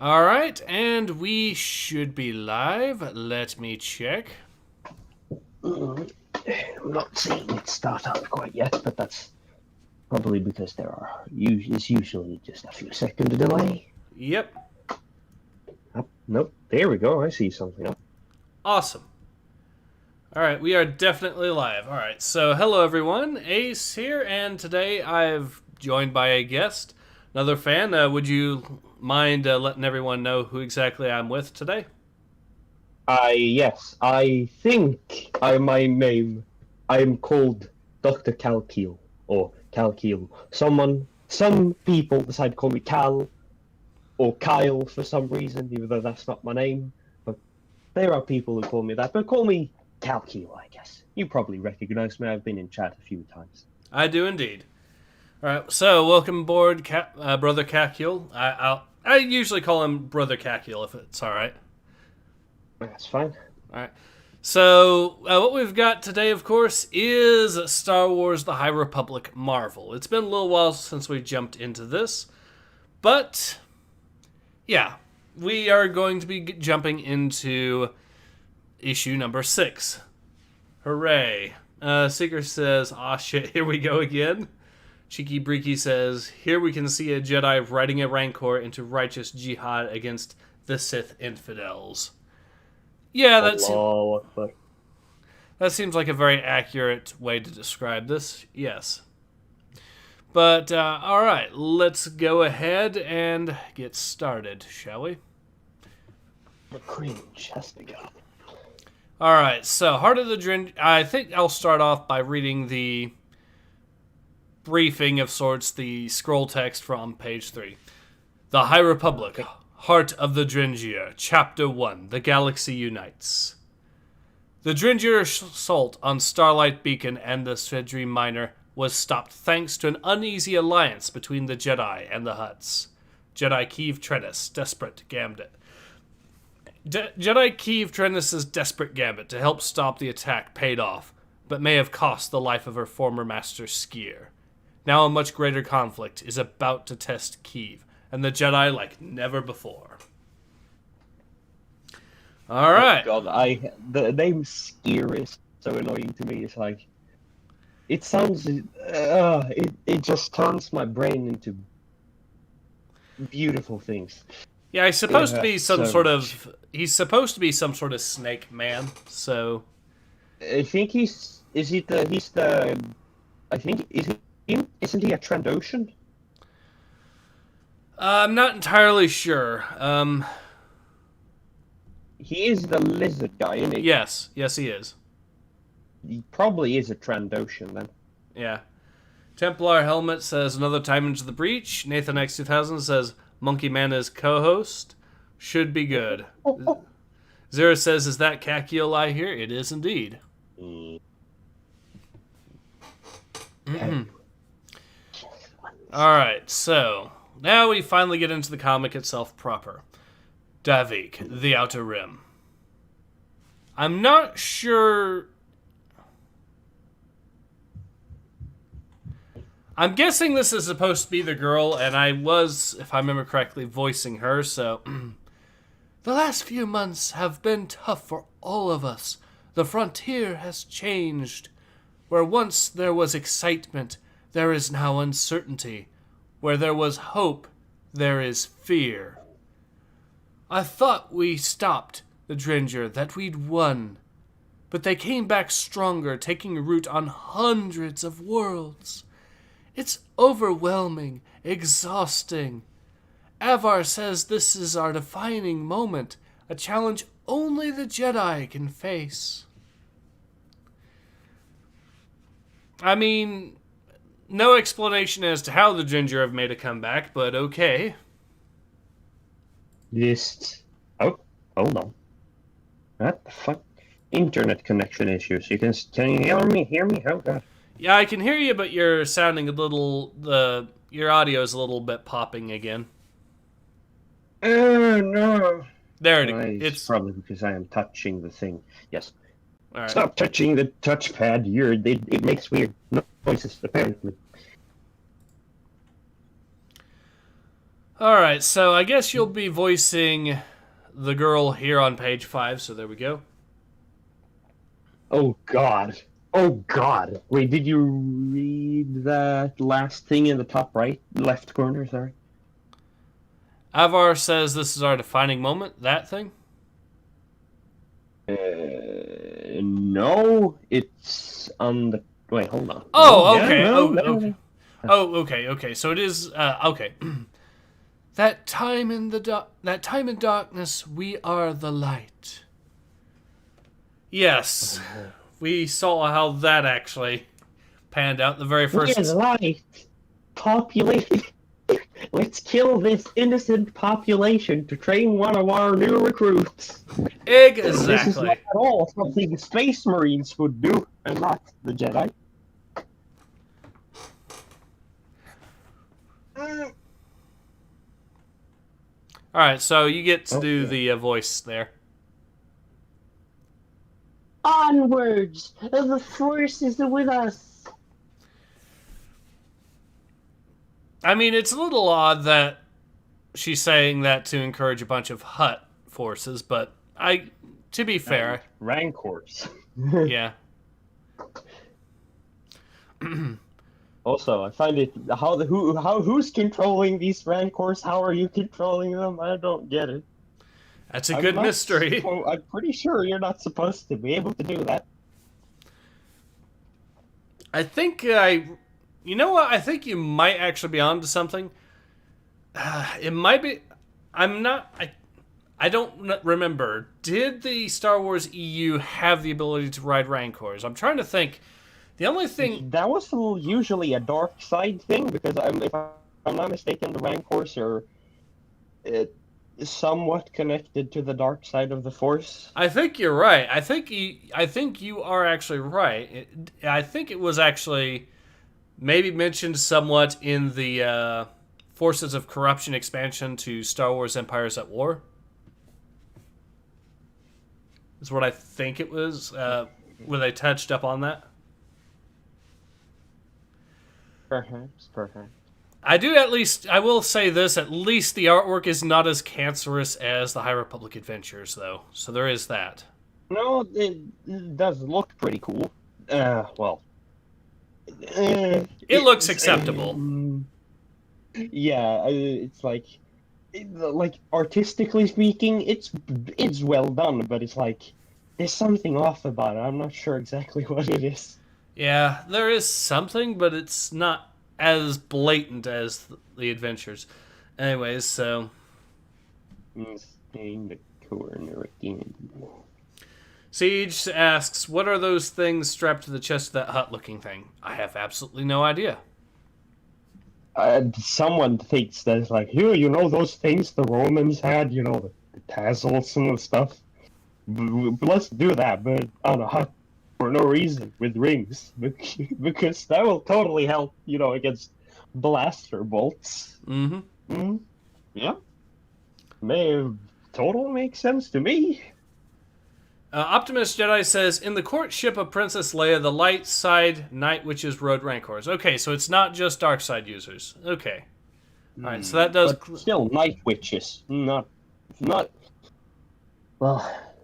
Alright, and we should be live. Let me check. I'm not seeing it start up quite yet, but that's probably because it's usually just a few second delay. Yep. Oh, nope, there we go, I see something. Awesome. Alright, we are definitely live. Alright, so hello everyone. Ace here, and today I've joined by a guest, another fan. Would you mind letting everyone know who exactly I'm with today? Yes, I think my name, I'm called Dr. Calkeel, or Calkeel. Some people decide to call me Cal, or Kyle for some reason, even though that's not my name. But there are people who call me that, but call me Calkeel, I guess. You probably recognize me, I've been in chat a few times. I do indeed. Alright, so welcome aboard, Brother Cacule. I usually call him Brother Cacule if it's alright. That's fine. Alright. So, what we've got today, of course, is Star Wars The High Republic Marvel. It's been a little while since we jumped into this, but, yeah, we are going to be jumping into issue number 6. Hooray. Seeker says, aw shit, here we go again. Cheeky Breeky says, here we can see a Jedi riding a rancor into righteous jihad against the Sith infidels. Yeah, that seems like a very accurate way to describe this, yes. But, alright, let's go ahead and get started, shall we? The cringe has begun. Alright, so Heart of the Drengir. I think I'll start off by reading the briefing of sorts, the scroll text from page 3. The High Republic. Okay. Heart of the Drengir, Chapter 1, The Galaxy Unites. The Drengir assault on Starlight Beacon and the Svedri Minor was stopped thanks to an uneasy alliance between the Jedi and the Hutts. Jedi Keeve Trennis' desperate gambit. Jedi Keeve Trennis' desperate gambit to help stop the attack paid off, but may have cost the life of her former master Skier. Now a much greater conflict is about to test Keeve and the Jedi like never before. All right. Oh God, the name Skier is so annoying to me. It's like, it sounds, it just turns my brain into beautiful things. Yeah, he's supposed to be he's supposed to be some sort of snake man. So, I think isn't he a Trandoshan? I'm not entirely sure. He is the lizard guy, isn't he? Yes, he is. He probably is a Trandoshan then. Yeah. Templar Helmet says another time into the breach. Nathan X 2000 says Monkey Man is co-host. Should be good. Zero says, is that Cacule I hear? It is indeed. Alright, so now we finally get into the comic itself proper. Davik, the Outer Rim. I'm not sure. I'm guessing this is supposed to be the girl, and I was, if I remember correctly, voicing her, so. The last few months have been tough for all of us. The frontier has changed. Where once there was excitement, there is now uncertainty. Where there was hope, there is fear. I thought we stopped the Drengir, that we'd won. But they came back stronger, taking root on hundreds of worlds. It's overwhelming, exhausting. Avar says this is our defining moment, a challenge only the Jedi can face. I mean, no explanation as to how the Drengir have made a comeback, but okay. Oh, hold on. What the fuck? Internet connection issues. Can you hear me? Oh God. Yeah, I can hear you, but you're sounding a little. Your audio is a little bit popping again. Oh no. There it is. It's probably because I am touching the thing. Yes. All right. Stop touching the touchpad. It makes weird noises apparently. Alright, so I guess you'll be voicing the girl here on page 5, so there we go. Oh God. Oh God. Wait, did you read that last thing in the top right, left corner? Sorry. Avar says this is our defining moment, that thing? No, it's on the. Wait, hold on. Oh, Yeah, okay. no, no, Okay. no. Oh, okay. So it is, okay. That time in darkness, we are the light. Yes. We saw how that actually panned out the very first... We're the light. Population. Let's kill this innocent population to train one of our new recruits. Exactly. This is not at all something the Space Marines would do, and not the Jedi. Alright, so you get to do the voice there. Onwards! The Force is with us! I mean, it's a little odd that she's saying that to encourage a bunch of Hutt forces, but to be fair... Rancors. Yeah. Also, I find it who's controlling these rancors? How are you controlling them? I don't get it. That's a good mystery. I'm pretty sure you're not supposed to be able to do that. I think you know what? I think you might actually be onto something. It might be. I'm not. I don't remember. Did the Star Wars EU have the ability to ride rancors? I'm trying to think. The only thing that was usually a dark side thing, because if I'm not mistaken, the rancors are somewhat connected to the dark side of the Force. I think you're right. I think you are actually right. I think it was actually maybe mentioned somewhat in the Forces of Corruption expansion to Star Wars Empires at War. Is what I think it was. Where they touched up on that. Perhaps. I will say this, at least the artwork is not as cancerous as the High Republic Adventures, though. So there is that. No, it does look pretty cool. It looks acceptable. Yeah, it's like artistically speaking, it's well done, but it's like there's something off about it. I'm not sure exactly what it is. Yeah, there is something, but it's not as blatant as the Adventures. Anyways, so... Staying the corner again. Siege asks, what are those things strapped to the chest of that Hutt-looking thing? I have absolutely no idea. Someone thinks that it's like, here, those things the Romans had, the tassels and the stuff. Let's do that, but on a Hutt. For no reason, with rings, because that will totally help, against blaster bolts. Mm-hmm. Yeah. Total makes sense to me. Optimus Jedi says, in the courtship of Princess Leia, the light side night witches rode rancors. Okay, so it's not just dark side users. Okay. Alright, so that does... But still, night witches. Not...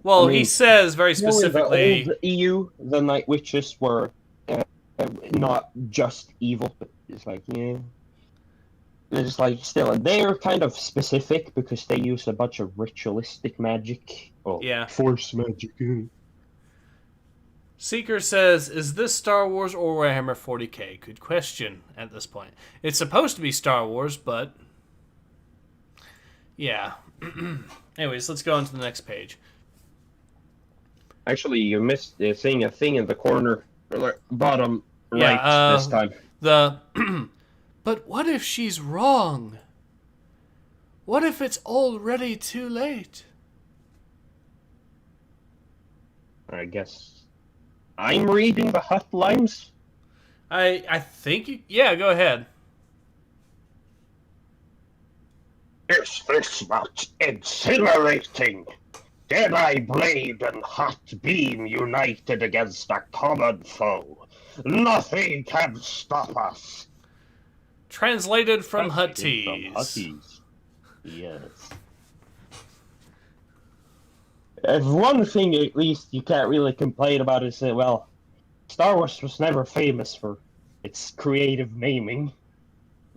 Well, he says very specifically... In the old EU, the Night Witches were not just evil, but it's like, yeah. It's like, still, they're kind of specific because they use a bunch of ritualistic magic. Yeah. Force magic. Seeker says, is this Star Wars or Warhammer 40k? Good question at this point. It's supposed to be Star Wars, but... Yeah. Anyways, let's go on to the next page. Actually, you missed seeing a thing in the corner, bottom right this time. But what if she's wrong? What if it's already too late? I guess I'm reading the Hutt lines. I think you... Yeah, go ahead. Is this not exhilarating? Jedi blade and Hutt beam united against a common foe. Nothing can stop us. Translated from Huttese. Yes. If one thing, at least, you can't really complain about is that, well, Star Wars was never famous for its creative naming.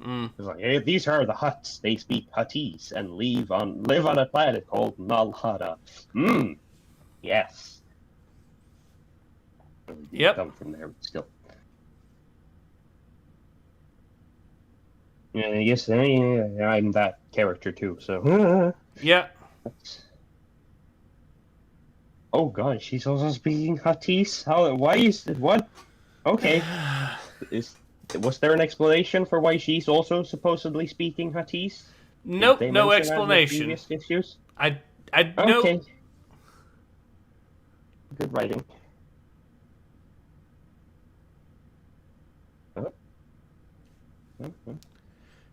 It's like, hey, these are the Hutts. They speak Huttese and live on a planet called Nalhada. Yes. Yep. Come from there, but still. Yeah, I guess I'm that character too. So. Yeah. Oh god, she's also speaking Huttese? How? Why is it? What? Okay. Was there an explanation for why she's also supposedly speaking Huttese? Nope, Did they no mention that in the explanation. previous issues? I Okay. no. Good writing.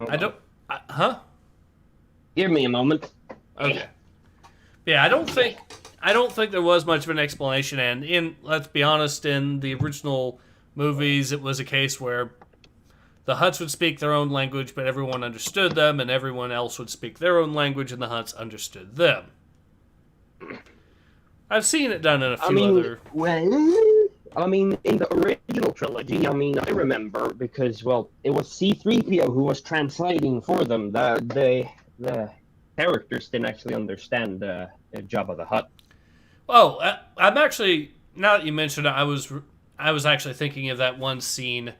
I don't. Huh? Give me a moment. Okay. Yeah, I don't think there was much of an explanation. And let's be honest, in the original movies, it was a case where the Hutts would speak their own language, but everyone understood them, and everyone else would speak their own language, and the Hutts understood them. I've seen it done in a few other. In the original trilogy, I remember because, well, it was C-3PO who was translating for them. The characters didn't actually understand Jabba the Hutt. Oh, I'm actually, now that you mentioned it, I was actually thinking of that one scene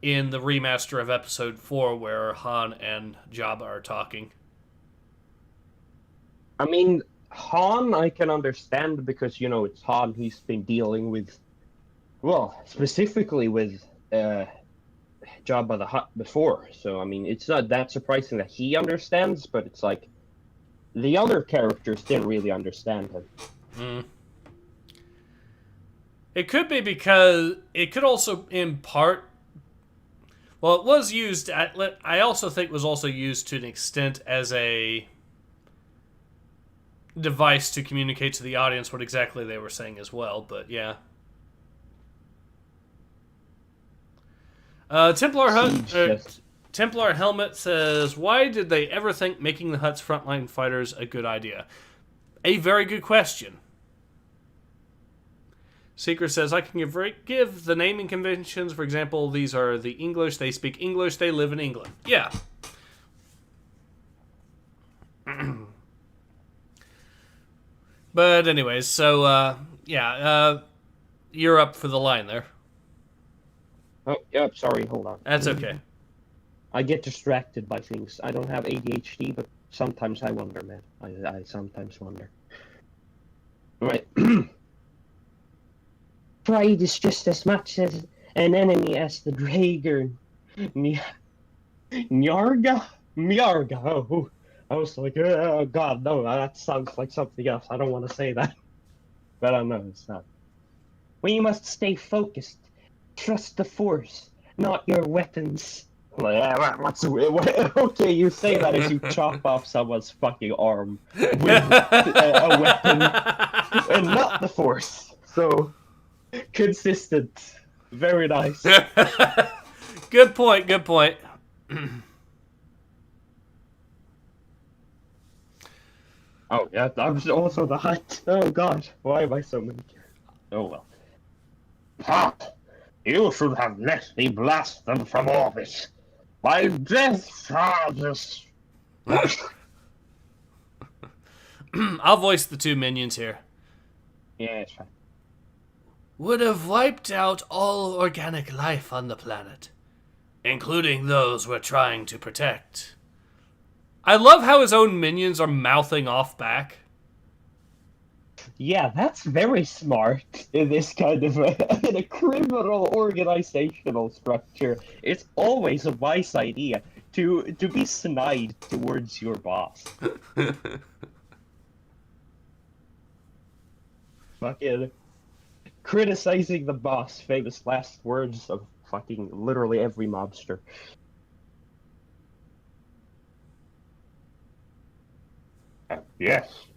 in the remaster of Episode 4 where Han and Jabba are talking. Han I can understand because, it's Han. He's been dealing with, well, specifically with Jabba the Hutt before. So, it's not that surprising that he understands, but it's like the other characters didn't really understand him. It could be because it could also, in part, well, it was used, I also think it was also used to an extent as a device to communicate to the audience what exactly they were saying as well, but yeah. Templar Helmet says, why did they ever think making the Hutt's frontline fighters a good idea? A very good question. Seeker says, I can give the naming conventions. For example, these are the English. They speak English. They live in England. Yeah. But anyways, so, you're up for the line there. Oh, yep, sorry, hold on. That's okay. I get distracted by things. I don't have ADHD, but sometimes I wonder, man. I sometimes wonder. Right. Pride is just as much as an enemy as the Drengir. Nyarga? Myarga. Oh, I was like, oh god, no, that sounds like something else. I don't want to say that. But no, it's not. We must stay focused. Trust the Force, not your weapons. Okay, you say that as you chop off someone's fucking arm with a weapon and not the Force. So, consistent. Very nice. Good point, good point. Oh, yeah, I'm also the Hutt. Oh, God. Why am I so many? Oh, well. Hutt, you should have let me blast them from orbit. My death charges. I'll voice the two minions here. Yeah, it's fine. Would have wiped out all organic life on the planet, including those we're trying to protect. I love how his own minions are mouthing off back. Yeah, that's very smart in this kind of in a criminal organizational structure. It's always a wise idea to be snide towards your boss. Fucking criticizing the boss, famous last words of fucking literally every mobster. Yes.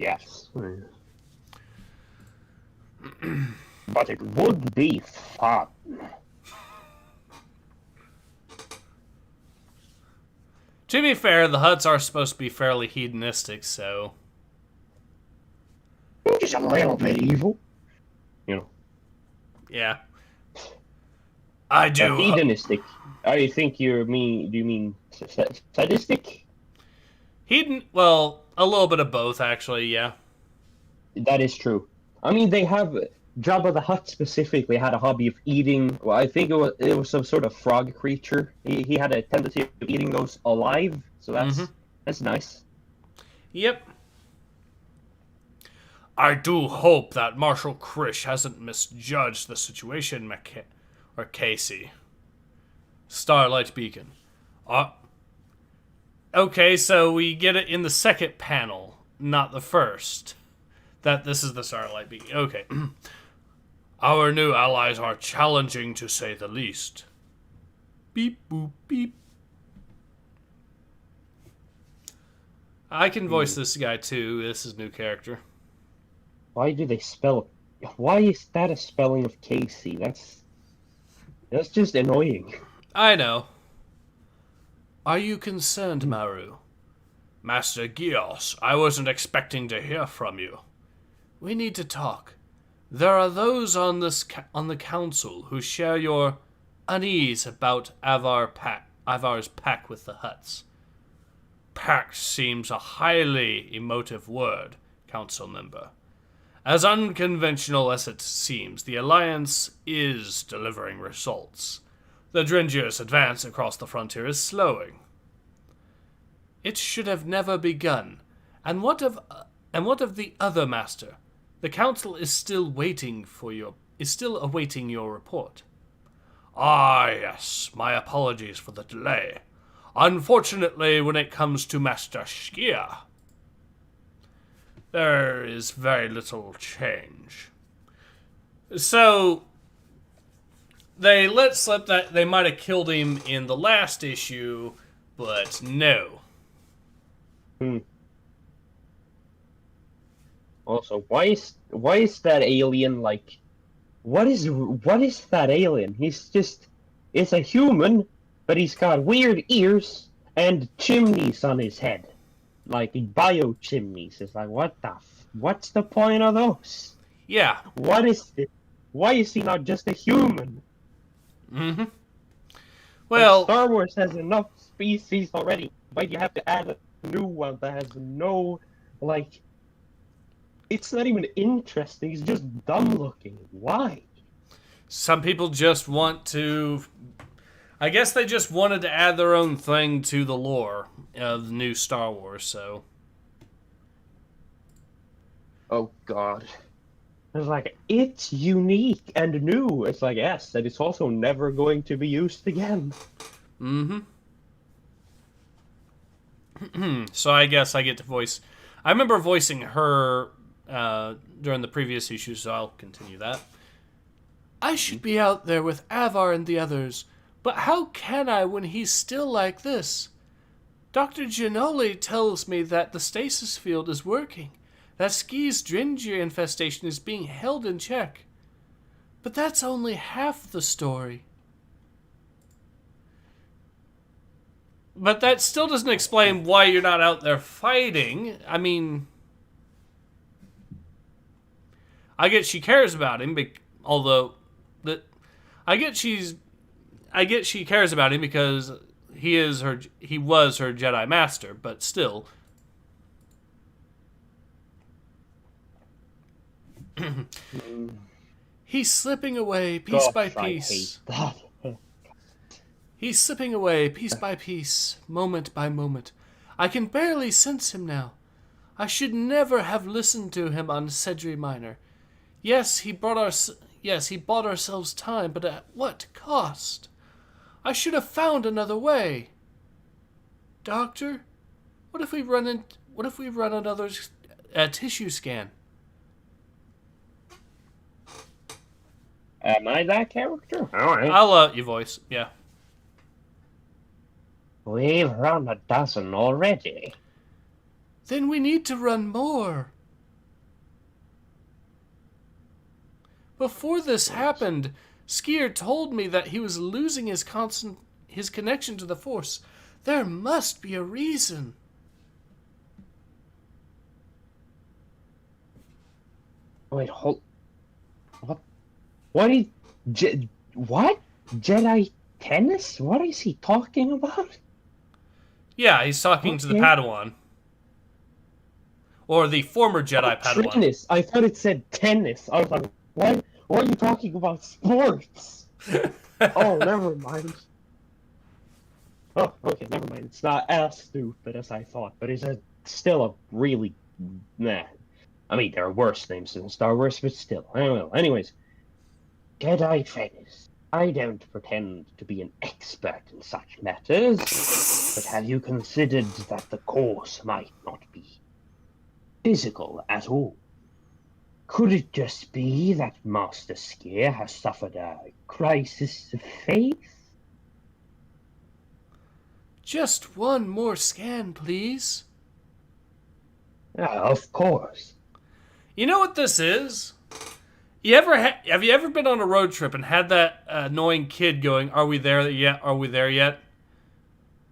But it would be fun. To be fair, the Hutts are supposed to be fairly hedonistic, so... Just a little bit evil. You know. Yeah. I do. Hedonistic. I think do you mean sadistic? Well, a little bit of both, actually, yeah. That is true. I mean, they have... Jabba the Hutt specifically had a hobby of eating... Well, I think it was some sort of frog creature. He had a tendency of eating those alive, so that's nice. Yep. I do hope that Marshal Krish hasn't misjudged the situation, Casey. Starlight Beacon. Okay, so we get it in the second panel, not the first. That this is the Starlight Beacon. Okay. Our new allies are challenging, to say the least. Beep, boop, beep. I can voice this guy, too. This is a new character. Why do they spell... Why is that a spelling of Casey? That's just annoying. I know. Are you concerned, Maru? Master Gios, I wasn't expecting to hear from you. We need to talk. There are those on the council who share your unease about Avar's pact with the Hutts. Pact seems a highly emotive word, council member. As unconventional as it seems, the Alliance is delivering results. The Drengir's advance across the frontier is slowing. It should have never begun. And what of the other master? The council is still awaiting your report. Ah, yes. My apologies for the delay. Unfortunately, when it comes to Master Shkia, there is very little change. So, they let slip that they might have killed him in the last issue, but no. Also, why is that alien like... What is that alien? It's a human, but he's got weird ears and chimneys on his head. Like bio chimneys. It's like, what's the point of those? Yeah. Why is he not just a human? Mm-hmm. Well, like Star Wars has enough species already. Why do you have to add a new one that has no, like... It's not even interesting, it's just dumb looking. Why? Some people just want to... I guess they just wanted to add their own thing to the lore of the new Star Wars, so... Oh, God. It's like, it's unique and new. It's like, yes, and it's also never going to be used again. Mm-hmm. So I guess I get to voice... I remember voicing her... during the previous issue, so I'll continue that. I should be out there with Avar and the others, but how can I when he's still like this? Dr. Giannoli tells me that the stasis field is working, that Ski's Drengir infestation is being held in check. But that's only half the story. But that still doesn't explain why you're not out there fighting. I mean... I get she cares about him, I get she cares about him because he was her Jedi Master, but still. He's slipping away piece by piece. He's slipping away piece by piece, moment by moment. I can barely sense him now. I should never have listened to him on Sedri Minor. Yes, he bought ourselves time, but at what cost? I should have found another way. Doctor, what if we run another tissue scan? Am I that character? Alright. I'll let you voice, yeah. We've run a dozen already. Then we need to run more. Before this happened, Skier told me that he was losing his connection to the Force, There must be a reason. Wait, hold. What? What is what? Jedi tennis? What is he talking about? Yeah, he's talking to the Okay. Padawan. Or the former Jedi Padawan. Tennis. I thought it said tennis. I was like, what? Why are you talking about sports? Oh, never mind. Oh, okay, never mind. It's not as stupid as I thought, but it's still a really nah. I mean, there are worse names in Star Wars, but still. I don't know. Anyways, Jedi tennis. I don't pretend to be an expert in such matters, but have you considered that the course might not be physical at all? Could it just be that Master Skier has suffered a crisis of faith? Just one more scan, please. Of course. You know what this is? Have you ever been on a road trip and had that annoying kid going, "Are we there yet? Are we there yet?"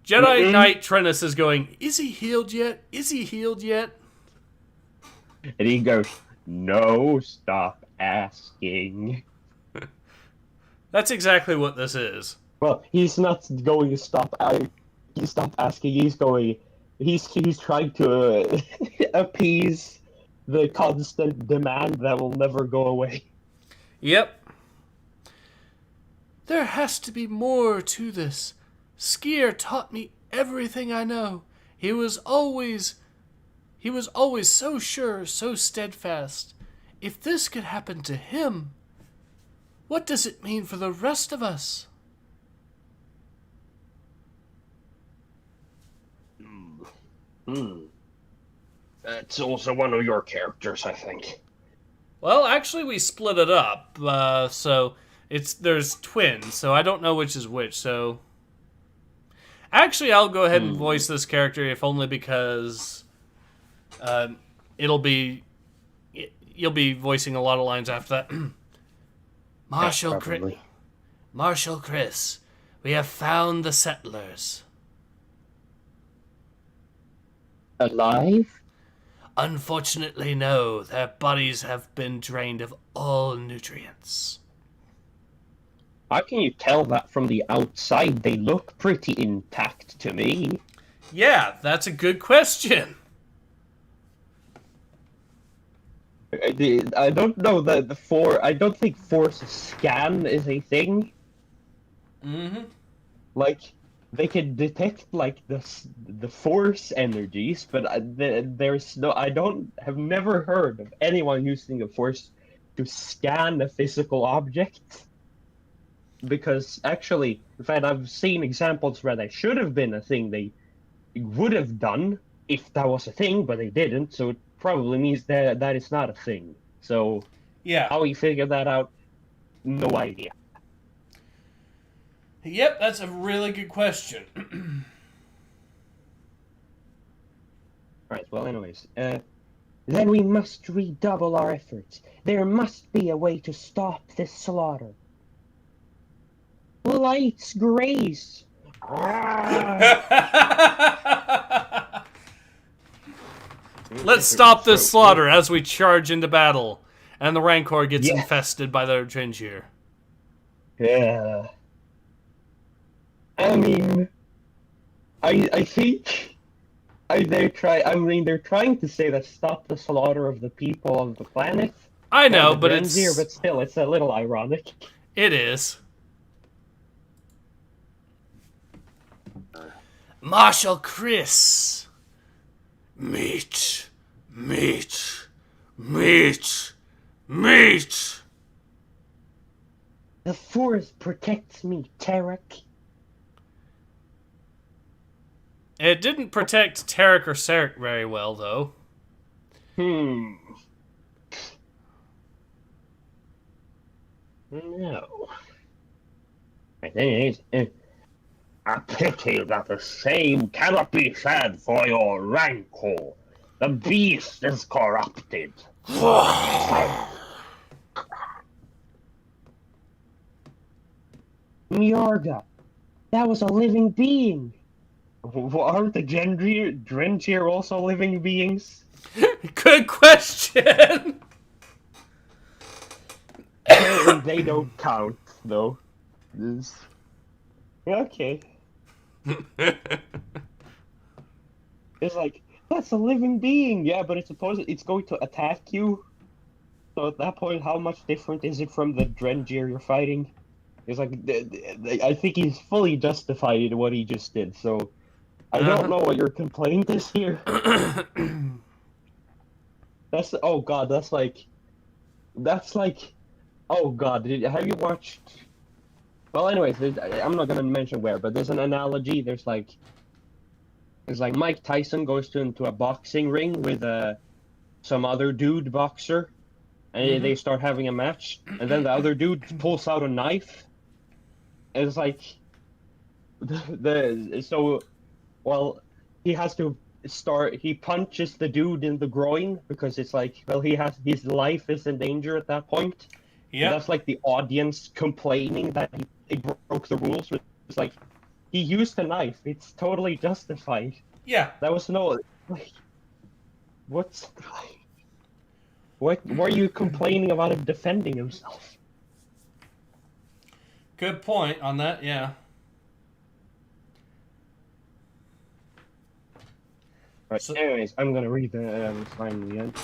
Jedi Knight Trennis is going, "Is he healed yet? Is he healed yet?" And he goes, "No, stop asking." That's exactly what this is. Well, he's not going to stop. Stop asking. He's going. He's trying to appease the constant demand that will never go away. Yep. There has to be more to this. Skier taught me everything I know. He was always so sure, so steadfast. If this could happen to him, what does it mean for the rest of us? That's also one of your characters, I think. Well, actually, we split it up, so there's twins. So I don't know which is which. So actually, I'll go ahead and voice this character, if only because you'll be voicing a lot of lines after that. Marshal Chris, we have found the settlers. Alive? Unfortunately, no. Their bodies have been drained of all nutrients. How can you tell that from the outside? They look pretty intact to me. Yeah, that's a good question. I don't know that I don't think force scan is a thing. Mm-hmm. Like, they can detect like the force energies, but there's no. Have never heard of anyone using a force to scan a physical object. Because actually, in fact, I've seen examples where that should have been a thing they would have done if that was a thing, but they didn't. So it probably means that it's not a thing. So Yeah. how we figure that out, no idea. Yep, that's a really good question. Right, well, anyways, then we must redouble our efforts. There must be a way to stop this slaughter. Light's grace! Let's stop this slaughter as we charge into battle, and the Rancor gets infested by the Drengir. Yeah. I mean, I think they're trying to say that stop the slaughter of the people of the planet. I know, but it's here, but still, it's a little ironic. It is. Marshal Chris. Meat. Meat. Meat. Meat. The Force protects me, Tarek. It didn't protect Tarek or Sarek very well, though. No. Anyways, a pity that the same cannot be said for your rancor. The beast is corrupted. Miarga, that was a living being. Aren't the Drengir also living beings? Good question. Apparently they don't count, though. This... Okay. It's like, that's a living being, yeah, but it's going to attack you. So at that point, how much different is it from the Drengir you're fighting? It's like, I think he's fully justified in what he just did, so I don't know what your complaint is here. Oh god, that's like, oh god, have you watched? Well, anyways, I'm not gonna mention where, but there's an analogy. There's like Mike Tyson goes into a boxing ring with some other dude boxer, and they start having a match, and then the other dude pulls out a knife. And it's like well, he has to start. He punches the dude in the groin because it's like, well, his life is in danger at that point. Yeah, that's like the audience complaining that he broke the rules. It's like, he used a knife. It's totally justified. Yeah. That was no, like, what were you complaining about him defending himself? Good point on that, yeah. Right, so, anyways, I'm gonna read the line in the end.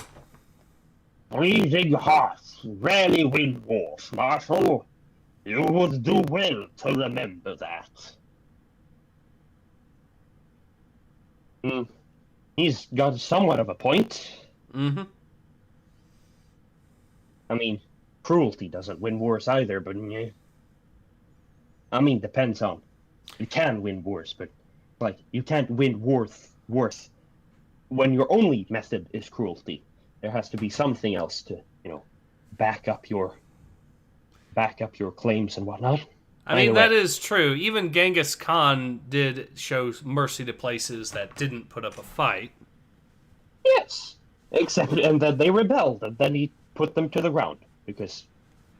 Breathing hearts rarely win wars, Marshal. You would do well to remember that. He's got somewhat of a point. Mm-hmm. I mean, cruelty doesn't win wars either, but yeah. I mean, depends on. You can win wars, but like, you can't win worth when your only method is cruelty. There has to be something else to, back up your claims and whatnot. I mean, that is true. Even Genghis Khan did show mercy to places that didn't put up a fight. Yes, and then they rebelled, and then he put them to the ground because,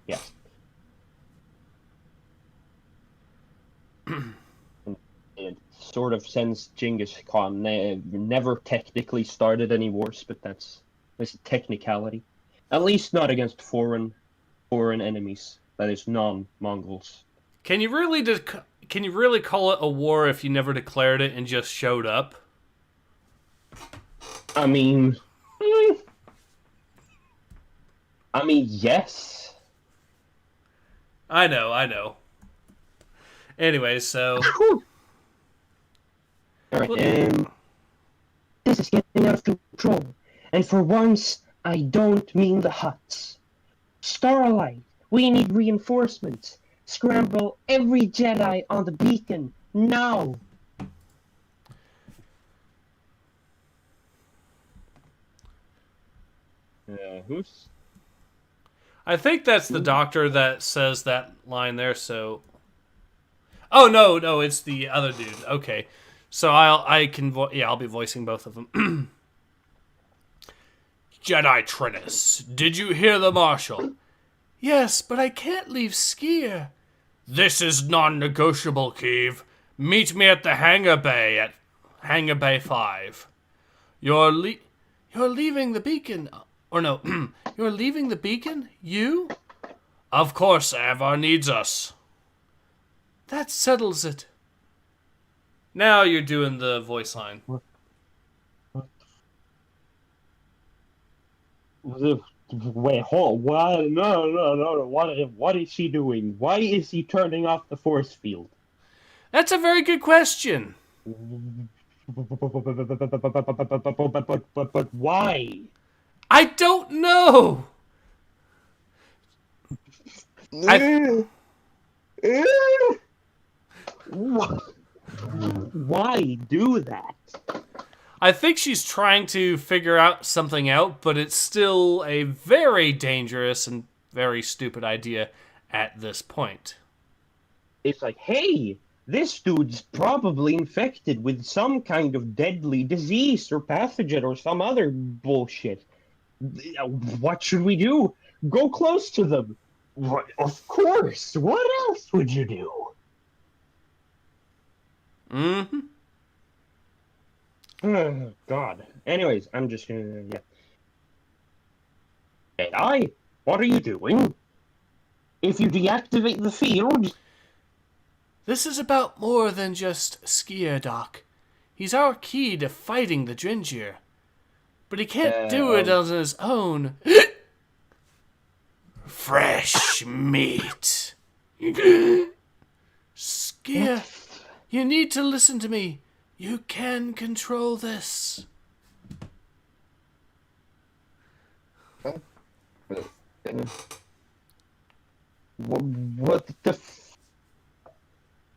yes. It sort of since Genghis Khan never technically started any wars, but that's a technicality. At least not against foreign enemies. That is non-Mongols. Can you really call it a war if you never declared it and just showed up? I mean, yes. I know. Anyway, so. Alright, this is getting out of control. And for once, I don't mean the Hutts. Starlight, we need reinforcements. Scramble every Jedi on the beacon, now! Who's? I think that's the doctor that says that line there, so... Oh, no, it's the other dude. Okay. So I'll be voicing both of them. Jedi Trennis, did you hear the Marshal? Yes, but I can't leave Skier. This is non-negotiable, Keeve. Meet me at the hangar bay at Hangar Bay 5. You're leaving the beacon. Or no, you're leaving the beacon? You? Of course, Avar needs us. That settles it. Now you're doing the voice line. Wait, hold. What? No. What is he doing? Why is he turning off the force field? That's a very good question. But why? I don't know. Why do that? I think she's trying to figure something out, but it's still a very dangerous and very stupid idea at this point. It's like, hey, this dude's probably infected with some kind of deadly disease or pathogen or some other bullshit. What should we do? Go close to them. What? Of course. What else would you do? Mm-hmm. God. Anyways, I'm just gonna... Yeah. Jedi, what are you doing? If you deactivate the field... This is about more than just Skier, Doc. He's our key to fighting the Drengir. But he can't do it on his own. Fresh meat. Skier, you need to listen to me. You can control this. What the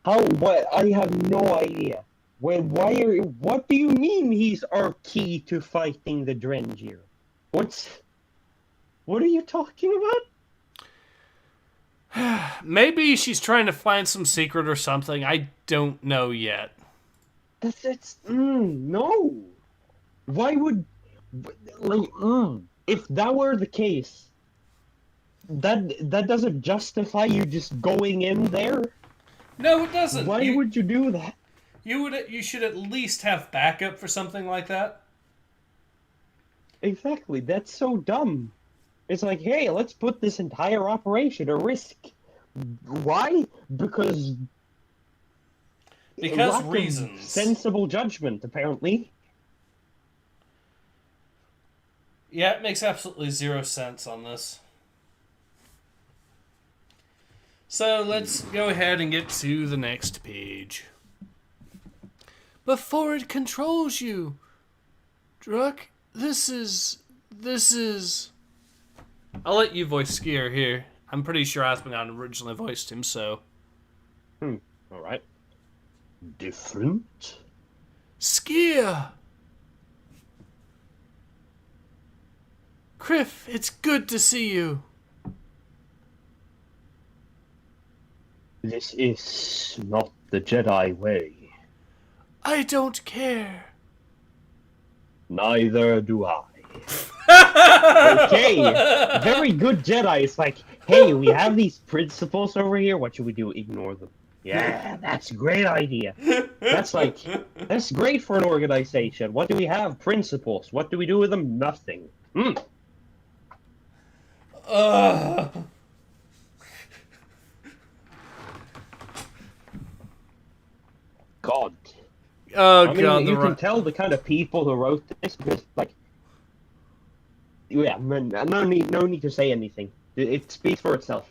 How? What? I have no idea. What do you mean he's our key to fighting the Drengir? What are you talking about? Maybe she's trying to find some secret or something. I don't know yet. No. Why would, if that were the case, that doesn't justify you just going in there? No, it doesn't. Why would you do that? You should at least have backup for something like that. Exactly, that's so dumb. It's like, hey, let's put this entire operation at risk. Why? Because lack reasons. Of sensible judgment, apparently. Yeah, it makes absolutely 0 sense on this. So let's go ahead and get to the next page. Before it controls you, Druck, this is... I'll let you voice Skier here. I'm pretty sure Aspengon originally voiced him, so... Alright. Different? Skier! Criff, it's good to see you. This is not the Jedi way. I don't care. Neither do I. Okay, very good Jedi. It's like, hey, we have these principles over here. What should we do? Ignore them. Yeah, that's a great idea. That's great for an organization. What do we have? Principles. What do we do with them? Nothing. God. Oh, I mean, God. you can tell the kind of people who wrote this because, like, yeah, no need to say anything. It speaks for itself.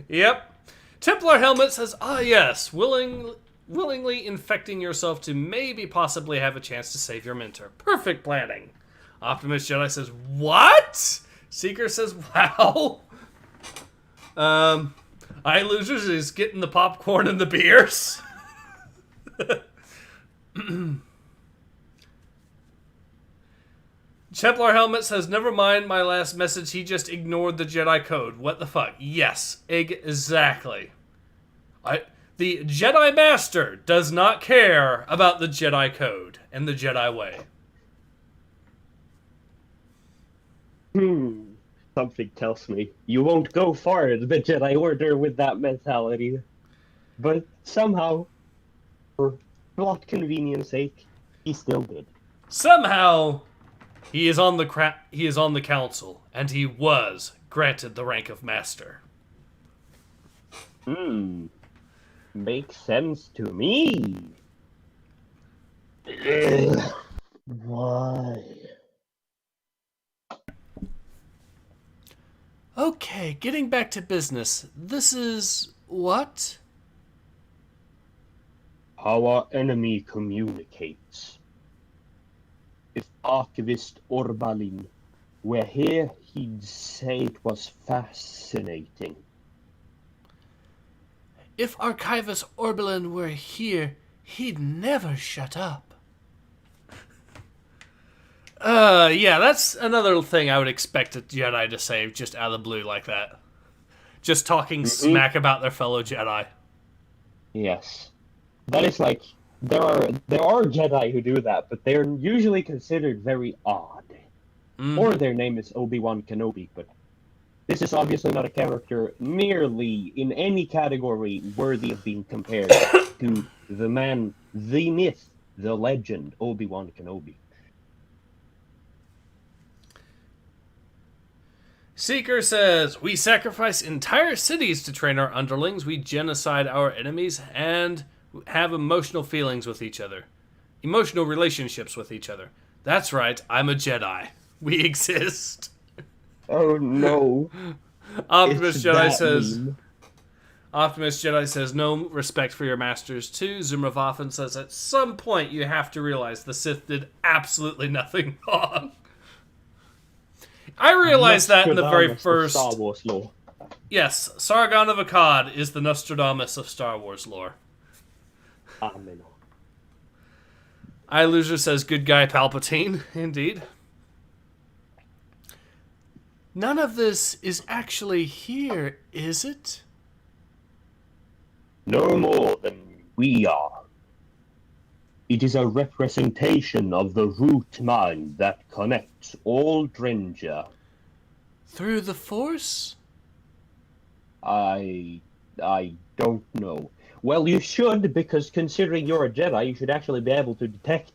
Yep. Templar Helmet says, yes, willingly infecting yourself to maybe possibly have a chance to save your mentor. Perfect planning. Optimus Jedi says, what? Seeker says, wow. Eye Losers is getting the popcorn and the beers. Templar Helmet says, never mind my last message, he just ignored the Jedi code. What the fuck? Yes, exactly. The Jedi Master does not care about the Jedi code and the Jedi way. Something tells me you won't go far in the Jedi Order with that mentality. But somehow, for plot convenience sake, he still did. Somehow, he is on the council, and he was granted the rank of Master. Makes sense to me. Why? Okay, getting back to business. This is... what? How our enemy communicates. If Archivist Orbalin were here, he'd say it was fascinating. If Archivist Orbalin were here, he'd never shut up. Yeah, that's another thing I would expect a Jedi to say just out of the blue like that. Just talking smack about their fellow Jedi. Yes. That is like, there are Jedi who do that, but they're usually considered very odd. Or their name is Obi-Wan Kenobi, but this is obviously not a character merely in any category worthy of being compared to the man, the myth, the legend Obi-Wan Kenobi. Seeker says, we sacrifice entire cities to train our underlings, we genocide our enemies, and have emotional feelings with each other. Emotional relationships with each other. That's right, I'm a Jedi. We exist. Oh no. Optimus Meme. Jedi says, no respect for your masters too. Zumravafen says, at some point you have to realize the Sith did absolutely nothing wrong. I realized that in the very first... Star Wars lore. Yes, Sargon of Akkad is the Nostradamus of Star Wars lore. Amen. iLoser says, good guy Palpatine. Indeed. None of this is actually here, is it? No more than we are. It is a representation of the root mind that connects all Drengir. Through the Force? I don't know. Well, you should, because considering you're a Jedi, you should actually be able to detect,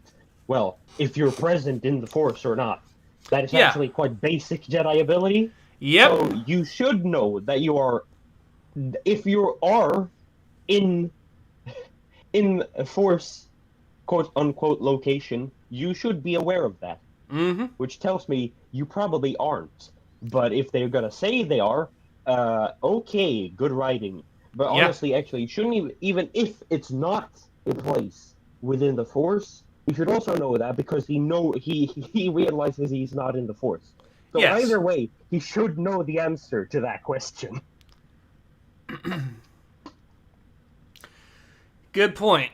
well, if you're present in the Force or not. That is actually quite basic Jedi ability. Yep. So you should know that you are, if you are in a Force quote-unquote location, you should be aware of that. Mm-hmm. Which tells me you probably aren't. But if they're gonna say they are, okay, good writing. But honestly, actually, shouldn't even if it's not a place within the Force, you should also know that because he realizes he's not in the Force. So either way, he should know the answer to that question. Good point.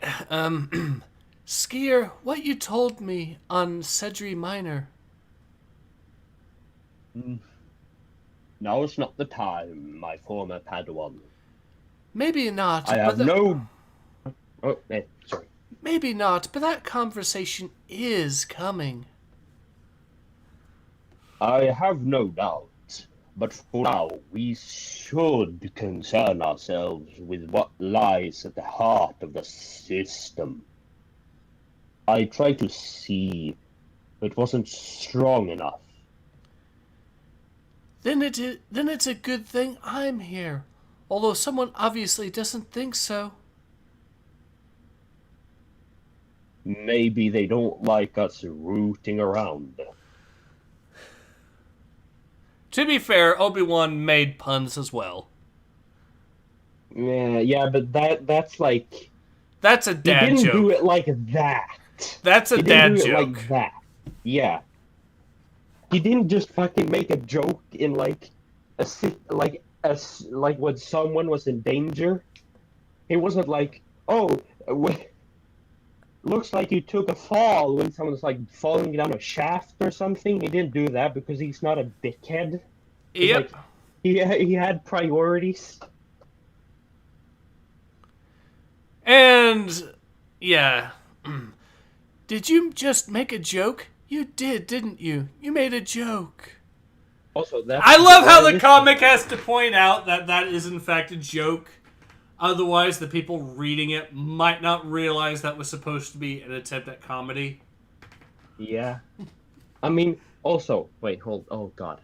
Skier, what you told me on Cedri Minor. Now is not the time, my former Padawan. Maybe not. I have no... Oh, sorry. Maybe not, but that conversation is coming. I have no doubt. But for now, we should concern ourselves with what lies at the heart of the system. I tried to see, but it wasn't strong enough. Then it's a good thing I'm here. Although someone obviously doesn't think so. Maybe they don't like us rooting around. To be fair, Obi-Wan made puns as well. Yeah, but that's like... That's a dad joke. He didn't do it like that. That's a dad joke. He didn't do it like that. Yeah. He didn't just fucking make a joke in like when someone was in danger. It wasn't like, oh, looks like you took a fall when someone's like falling down a shaft or something. He didn't do that because he's not a dickhead. Yep. Like, he had priorities. And yeah. Did you just make a joke? You did, didn't you? You made a joke. Also, I love how the comic has to point out that that is in fact a joke. Otherwise, the people reading it might not realize that was supposed to be an attempt at comedy. Yeah. I mean, also, wait, oh god.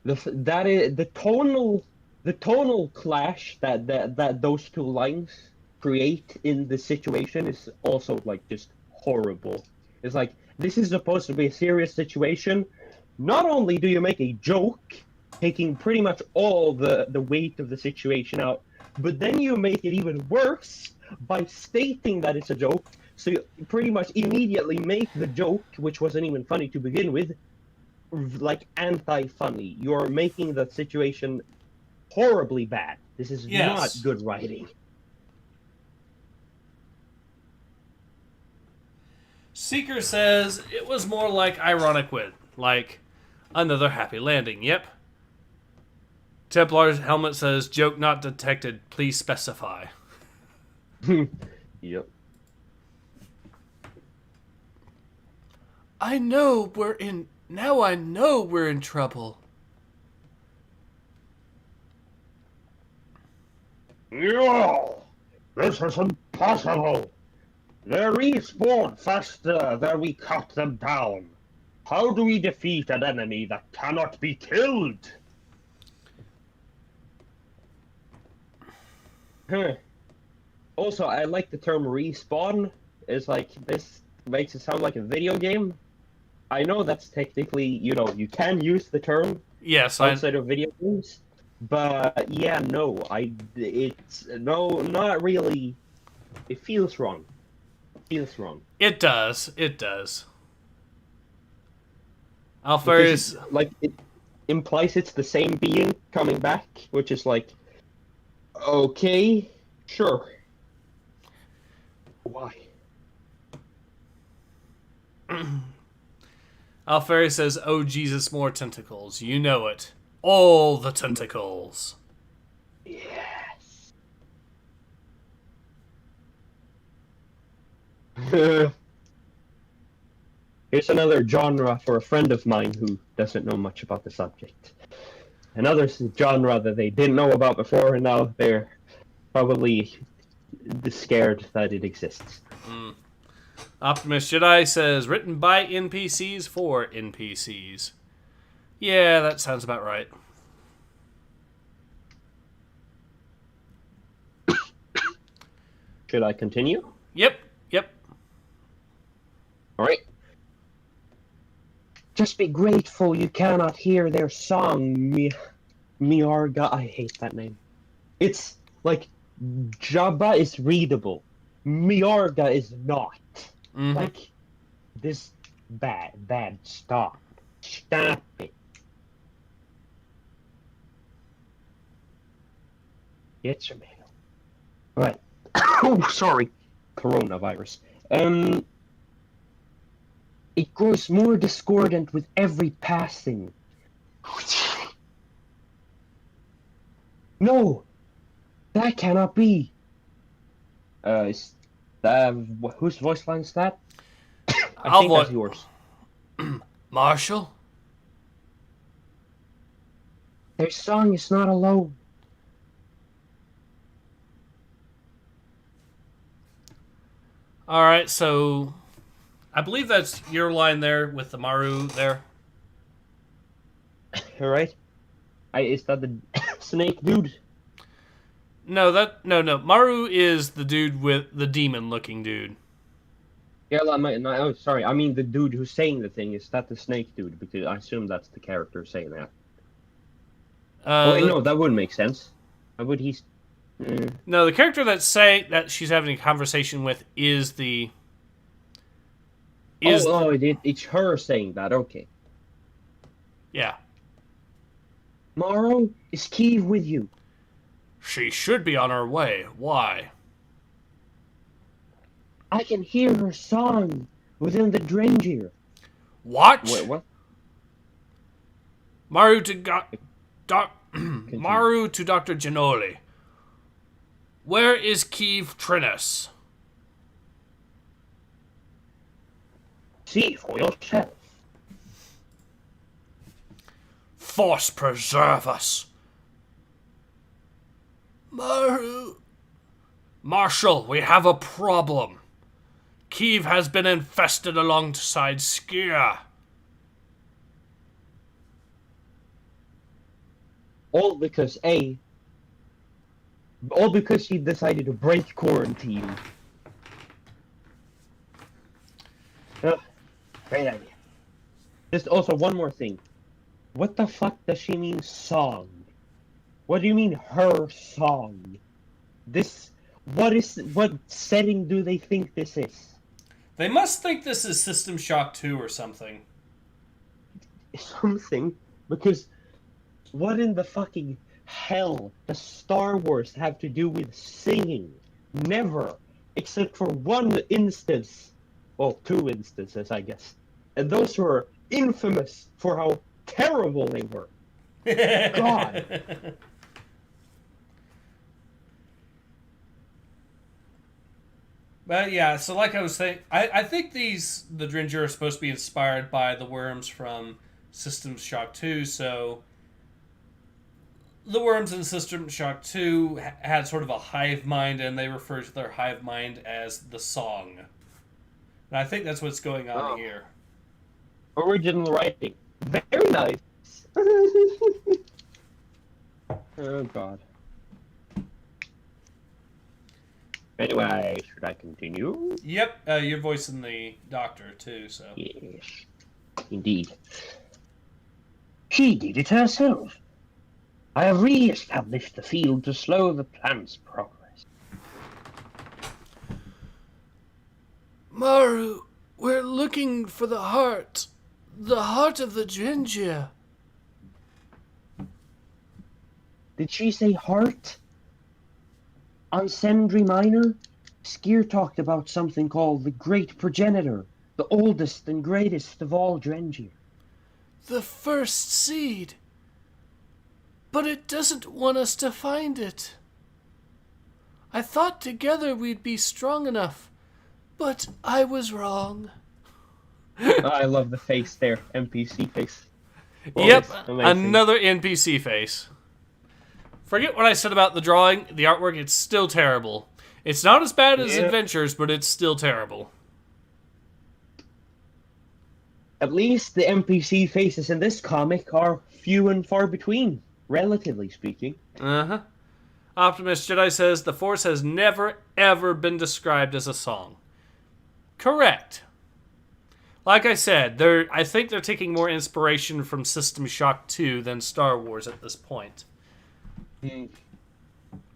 That is the tonal clash that those two lines create in the situation is also like just horrible. It's like, this is supposed to be a serious situation. Not only do you make a joke, taking pretty much all the weight of the situation out, but then you make it even worse by stating that it's a joke. So you pretty much immediately make the joke, which wasn't even funny to begin with, like anti-funny. You're making the situation horribly bad. This is not good writing. Seeker says it was more like ironic wit, like another happy landing. Yep. Templar's helmet says joke not detected. Please specify. Yep. I know we're in trouble. No, this is impossible. They respawn faster than we cut them down. How do we defeat an enemy that cannot be killed? Huh. Also, I like the term respawn. It's like, this makes it sound like a video game. I know that's technically, you know, you can use the term Yes, outside of video games. But yeah, no, not really. It feels wrong. It does. It does. Alpharius, Like, it implies it's the same being coming back, which is like, okay, sure. Why? Alpharius says, "Oh Jesus, more tentacles. You know it. All the tentacles." Yes. Here's another genre for a friend of mine who doesn't know much about the subject. Another genre that they didn't know about before, and now they're probably scared that it exists. Optimus Jedi says, "Written by NPCs for NPCs." Yeah, that sounds about right. Should I continue? Yep. Alright. Just be grateful you cannot hear their song, Miarga. I hate that name. It's like, Jabba is readable. Miarga is not. Mm-hmm. Like, this bad. Stop it. Get your mail. Right. Oh, sorry. Coronavirus. It grows more discordant with every passing. No! That cannot be! Is that, whose voice line is that? I think that's yours. Marshall? Their song is not alone. Alright, so I believe that's your line there with the Maru there. Alright. Is that the snake dude? No. Maru is the dude with the demon-looking dude. Yeah, oh, sorry. I mean the dude who's saying the thing. Is that the snake dude? Because I assume that's the character saying that. Wait, no, that wouldn't make sense. Why would he... No, the character that's saying that she's having a conversation with is the... it's her saying that, okay. Yeah. Morrow, is Kiev with you? She should be on her way. Why? I can hear her song within the Drengir. What? Wait, what? Maru to Maru to Dr. Genoli. Where is Kiev Trinus? See for yourself. Force preserve us. Maru. Marshal, we have a problem. Kiev has been infested alongside Skier. All because she decided to break quarantine. Great idea. Just also one more thing. What the fuck does she mean song? What do you mean her song? What setting do they think this is? They must think this is System Shock 2 or something. Something? Because what in the fucking hell does Star Wars have to do with singing? Never. Except for one instance. Well, two instances, I guess. And those were infamous for how terrible they were. God. But yeah, so like I was saying, I think the Drengir are supposed to be inspired by the worms from System Shock 2, so the worms in System Shock 2 had sort of a hive mind, and they refer to their hive mind as the song. And I think that's what's going on here. Original writing. Very nice. Oh, God. Anyway, should I continue? Yep, you're voicing the doctor, too, so... Yes, indeed. She did it herself. I have re-established the field to slow the plant's progress. Maru, we're looking for the heart. The heart of the Drengir. Did she say heart? On Sendri Minor, Skier talked about something called the Great Progenitor, the oldest and greatest of all Drengir. The first seed. But it doesn't want us to find it. I thought together we'd be strong enough, but I was wrong. I love the face there, NPC face. Yep, another NPC face. Forget what I said about the drawing, the artwork, it's still terrible. It's not as bad as Adventures, but it's still terrible. At least the NPC faces in this comic are few and far between, relatively speaking. Uh-huh. Optimus Jedi says, the Force has never, ever been described as a song. Correct. Like I said, I think they're taking more inspiration from System Shock 2 than Star Wars at this point.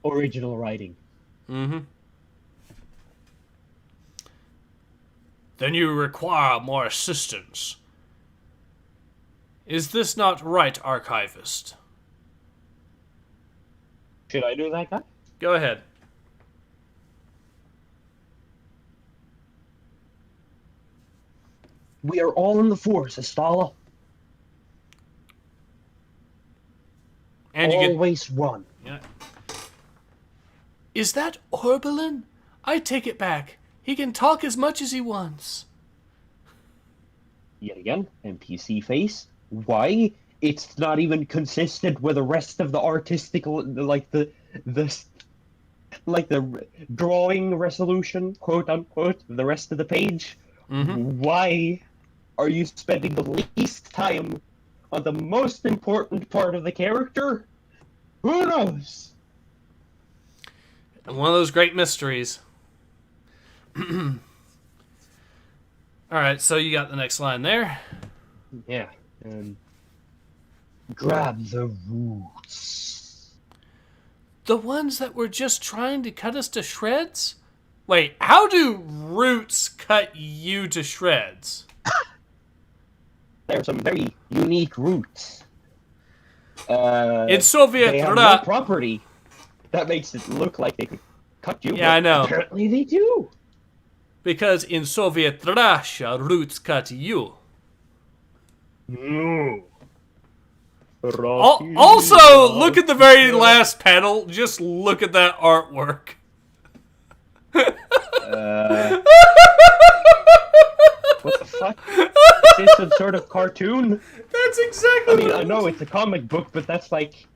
Original writing. Mm-hmm. Then you require more assistance. Is this not right, Archivist? Should I do that, guy? Go ahead. We are all in the Force, Astala. And you always one. Yeah. Is that Orbelin? I take it back. He can talk as much as he wants. Yet again, NPC face. Why? It's not even consistent with the rest of the artistic, like the drawing resolution, quote unquote, the rest of the page. Mm-hmm. Why are you spending the least time on the most important part of the character? Who knows? One of those great mysteries. Alright, so you got the next line there. Yeah. Grab the roots. The ones that were just trying to cut us to shreds? Wait, how do roots cut you to shreds? There are some very unique roots. In Soviet they have no property that makes it look like they could cut you. Yeah, I know. Apparently they do. Because in Soviet Russia, roots cut you. No. Also, look at the very last panel. Just look at that artwork. What the fuck? Is this some sort of cartoon? That's exactly. I mean, I know it's a comic book, but that's like,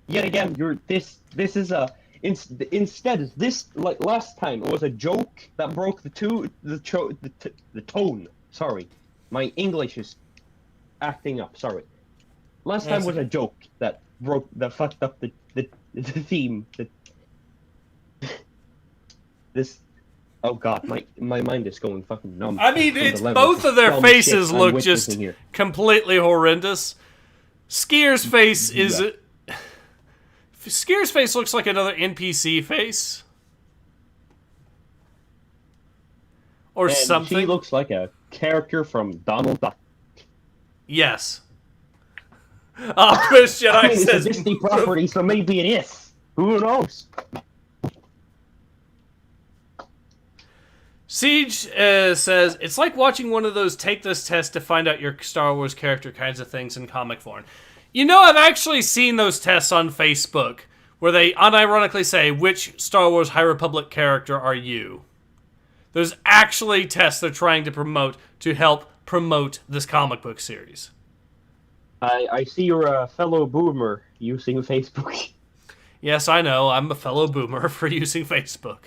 yet again, this is a instead this, like last time, it was a joke that broke the tone. Sorry, my English is acting up. Sorry. Last time was a joke that fucked up the theme. This. Oh god, my mind is going fucking numb. I mean, it's both of their faces look just completely horrendous. Skier's face is... Yeah. Skier's face looks like another NPC face. Or and something. She looks like a character from Donald Duck. Yes. Chris Jedi says... It's a Disney property, so maybe it is. Who knows? Siege says, it's like watching one of those take this test to find out your Star Wars character kinds of things in comic form. You know, I've actually seen those tests on Facebook, where they unironically say, which Star Wars High Republic character are you? There's actually tests they're trying to promote to help promote this comic book series. I see you're a fellow boomer using Facebook. Yes, I know. I'm a fellow boomer for using Facebook.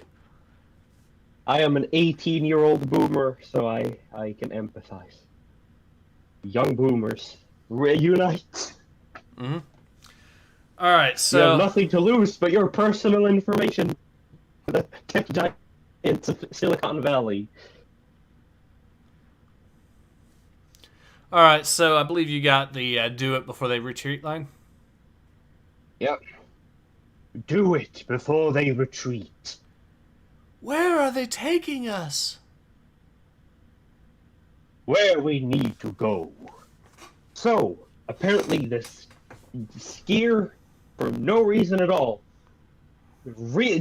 I am an 18-year-old boomer, so I can empathize. Young boomers, reunite. Mm-hmm. All right, You have so nothing to lose but your personal information. The tech giants of Silicon Valley. all right, so I believe you got the do it before they retreat line. Yep. Do it before they retreat. Where are they taking us? Where we need to go. So, apparently this skier, for no reason at all,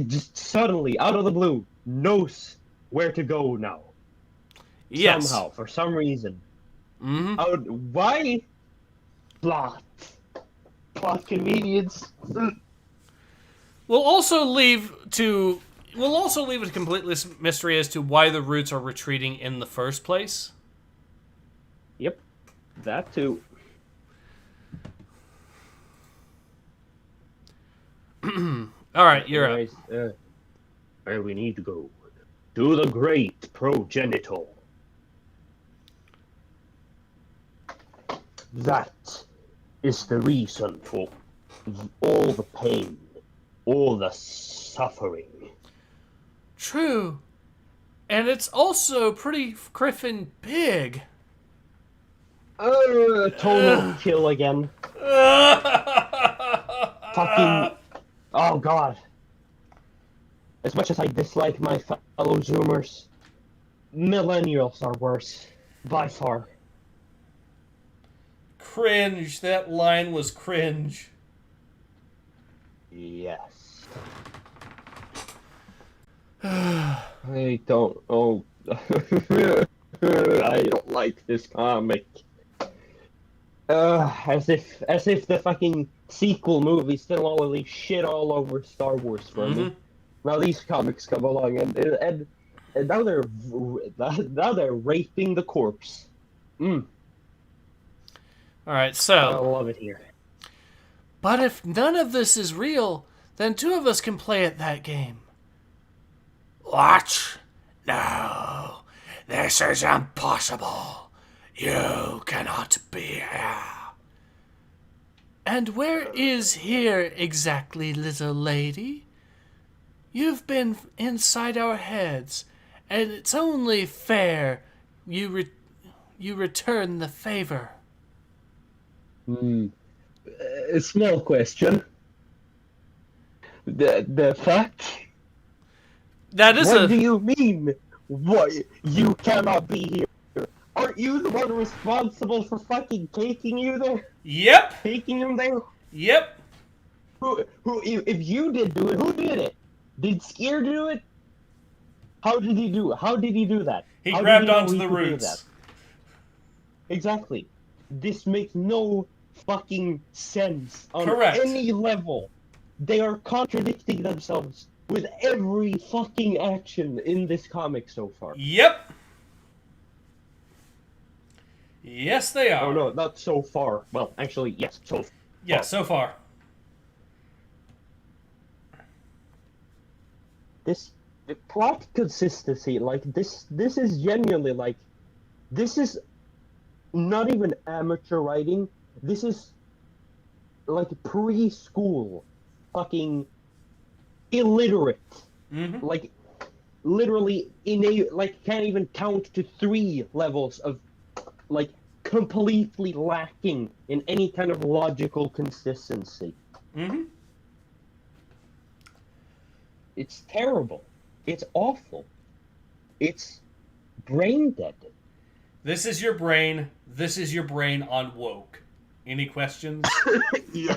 just suddenly, out of the blue, knows where to go now. Yes. Somehow, for some reason. Mm-hmm. Why? Plot. Plot convenience. We'll also leave it a complete mystery as to why the Roots are retreating in the first place. Yep, that too. All right, you're up. Anyways, where we need to go. To the great progenitor. That is the reason for all the pain, all the suffering. True. And it's also pretty griffin big. Total kill again. Fucking... Oh god. As much as I dislike my fellow Zoomers, millennials are worse. By far. Cringe. That line was cringe. Yes. I don't... Oh... I don't like this comic. As if the fucking sequel movie still always shit all over Star Wars for me. Now these comics come along and now they're raping the corpse. All right, I so. love it here. But if none of this is real, then two of us can play at that game. What? No, this is impossible. You cannot be here. And where is here exactly, little lady? You've been inside our heads, and it's only fair you return the favor. A small question. The fuck? That is What do you mean? What? You cannot be here? Aren't you the one responsible for fucking taking you there? Yep. Taking him there? Yep. Who? If you did do it, who did it? Did Skier do it? How did he do it? How did he do that? He How grabbed did he know onto he the could do roots. that? Exactly. This makes no fucking sense on Correct. any level. They are contradicting themselves with every fucking action in this comic so far. Yep. Yes, they are. Oh no, not so far. Well, actually, yes, so far. Yeah, so far. The plot consistency, like this is genuinely like, this is not even amateur writing. This is like preschool, fucking illiterate. Mm-hmm. Like literally like can't even count to 3 levels of like completely lacking in any kind of logical consistency. Mm-hmm. It's terrible. It's awful. It's brain dead. This is your brain. This is your brain on woke. Any questions? Yeah.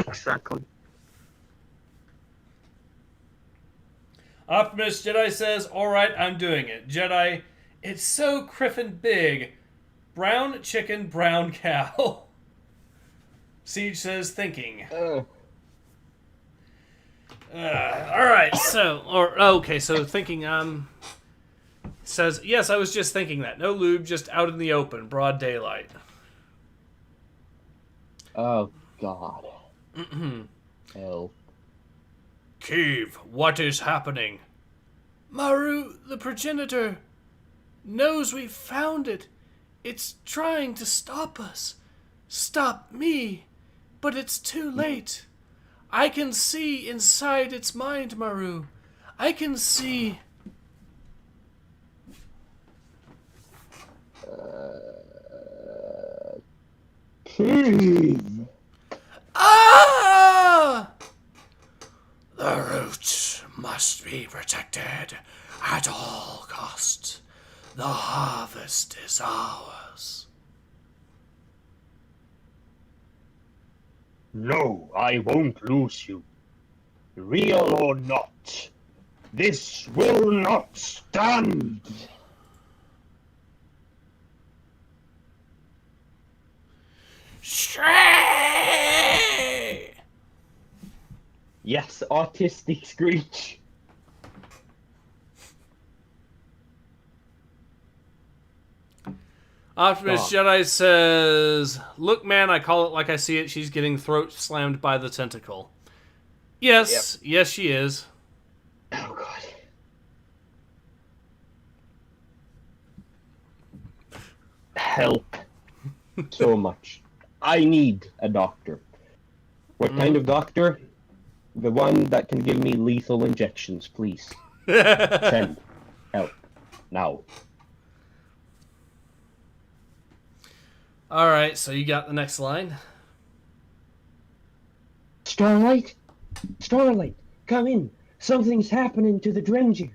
Exactly. Optimus Jedi says, alright, I'm doing it. Jedi, it's so criffin big. Brown chicken, brown cow. Siege says, thinking. Alright, so thinking, says, yes, I was just thinking that. No lube, just out in the open, broad daylight. Oh, God. Hell. Keeve, what is happening? Maru, the progenitor, knows we found it. It's trying to stop us. Stop me. But it's too late. I can see inside its mind, Maru. I can see... Ah! The root must be protected at all costs. The harvest is ours. No, I won't lose you. Real or not, this will not stand. Stray! Yes, autistic screech. Optimus Jedi says, "Look, man, I call it like I see it. She's getting throat slammed by the tentacle." Yes, yes, she is. Oh, God. Help. So much. I need a doctor. What kind of doctor? The one that can give me lethal injections, please. Send help. Now. Alright, so you got the next line? Starlight? Starlight, come in. Something's happening to the Drengir.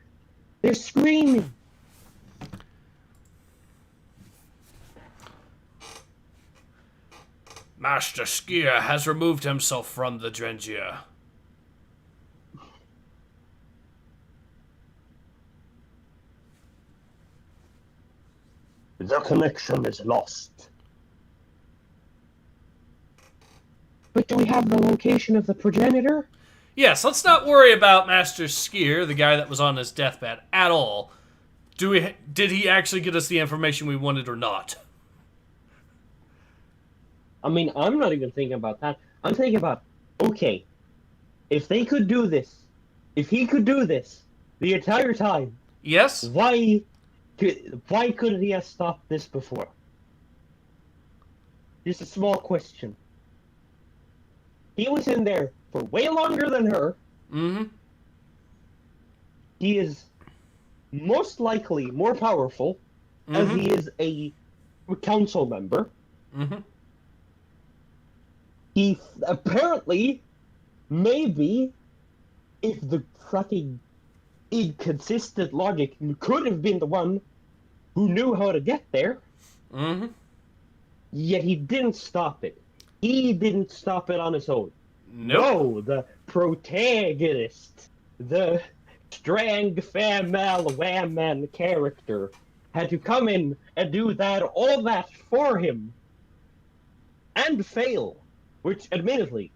They're screaming. Master Skier has removed himself from the Drengir. The connection is lost. But do we have the location of the progenitor? Yes, let's not worry about Master Skier, the guy that was on his deathbed, at all. Did he actually get us the information we wanted or not? I mean, I'm not even thinking about that. I'm thinking about, okay, if they could do this, if he could do this the entire time, Yes? why couldn't he have stopped this before? Just a small question. He was in there for way longer than her. Mm-hmm. He is most likely more powerful, as he is a council member. Mm-hmm. He apparently, maybe, if the fucking inconsistent logic could have been the one who knew how to get there, yet he didn't stop it. He didn't stop it on his own. Nope. No, the protagonist, the strang female whamman character, had to come in and do all that for him, and fail, which, admittedly,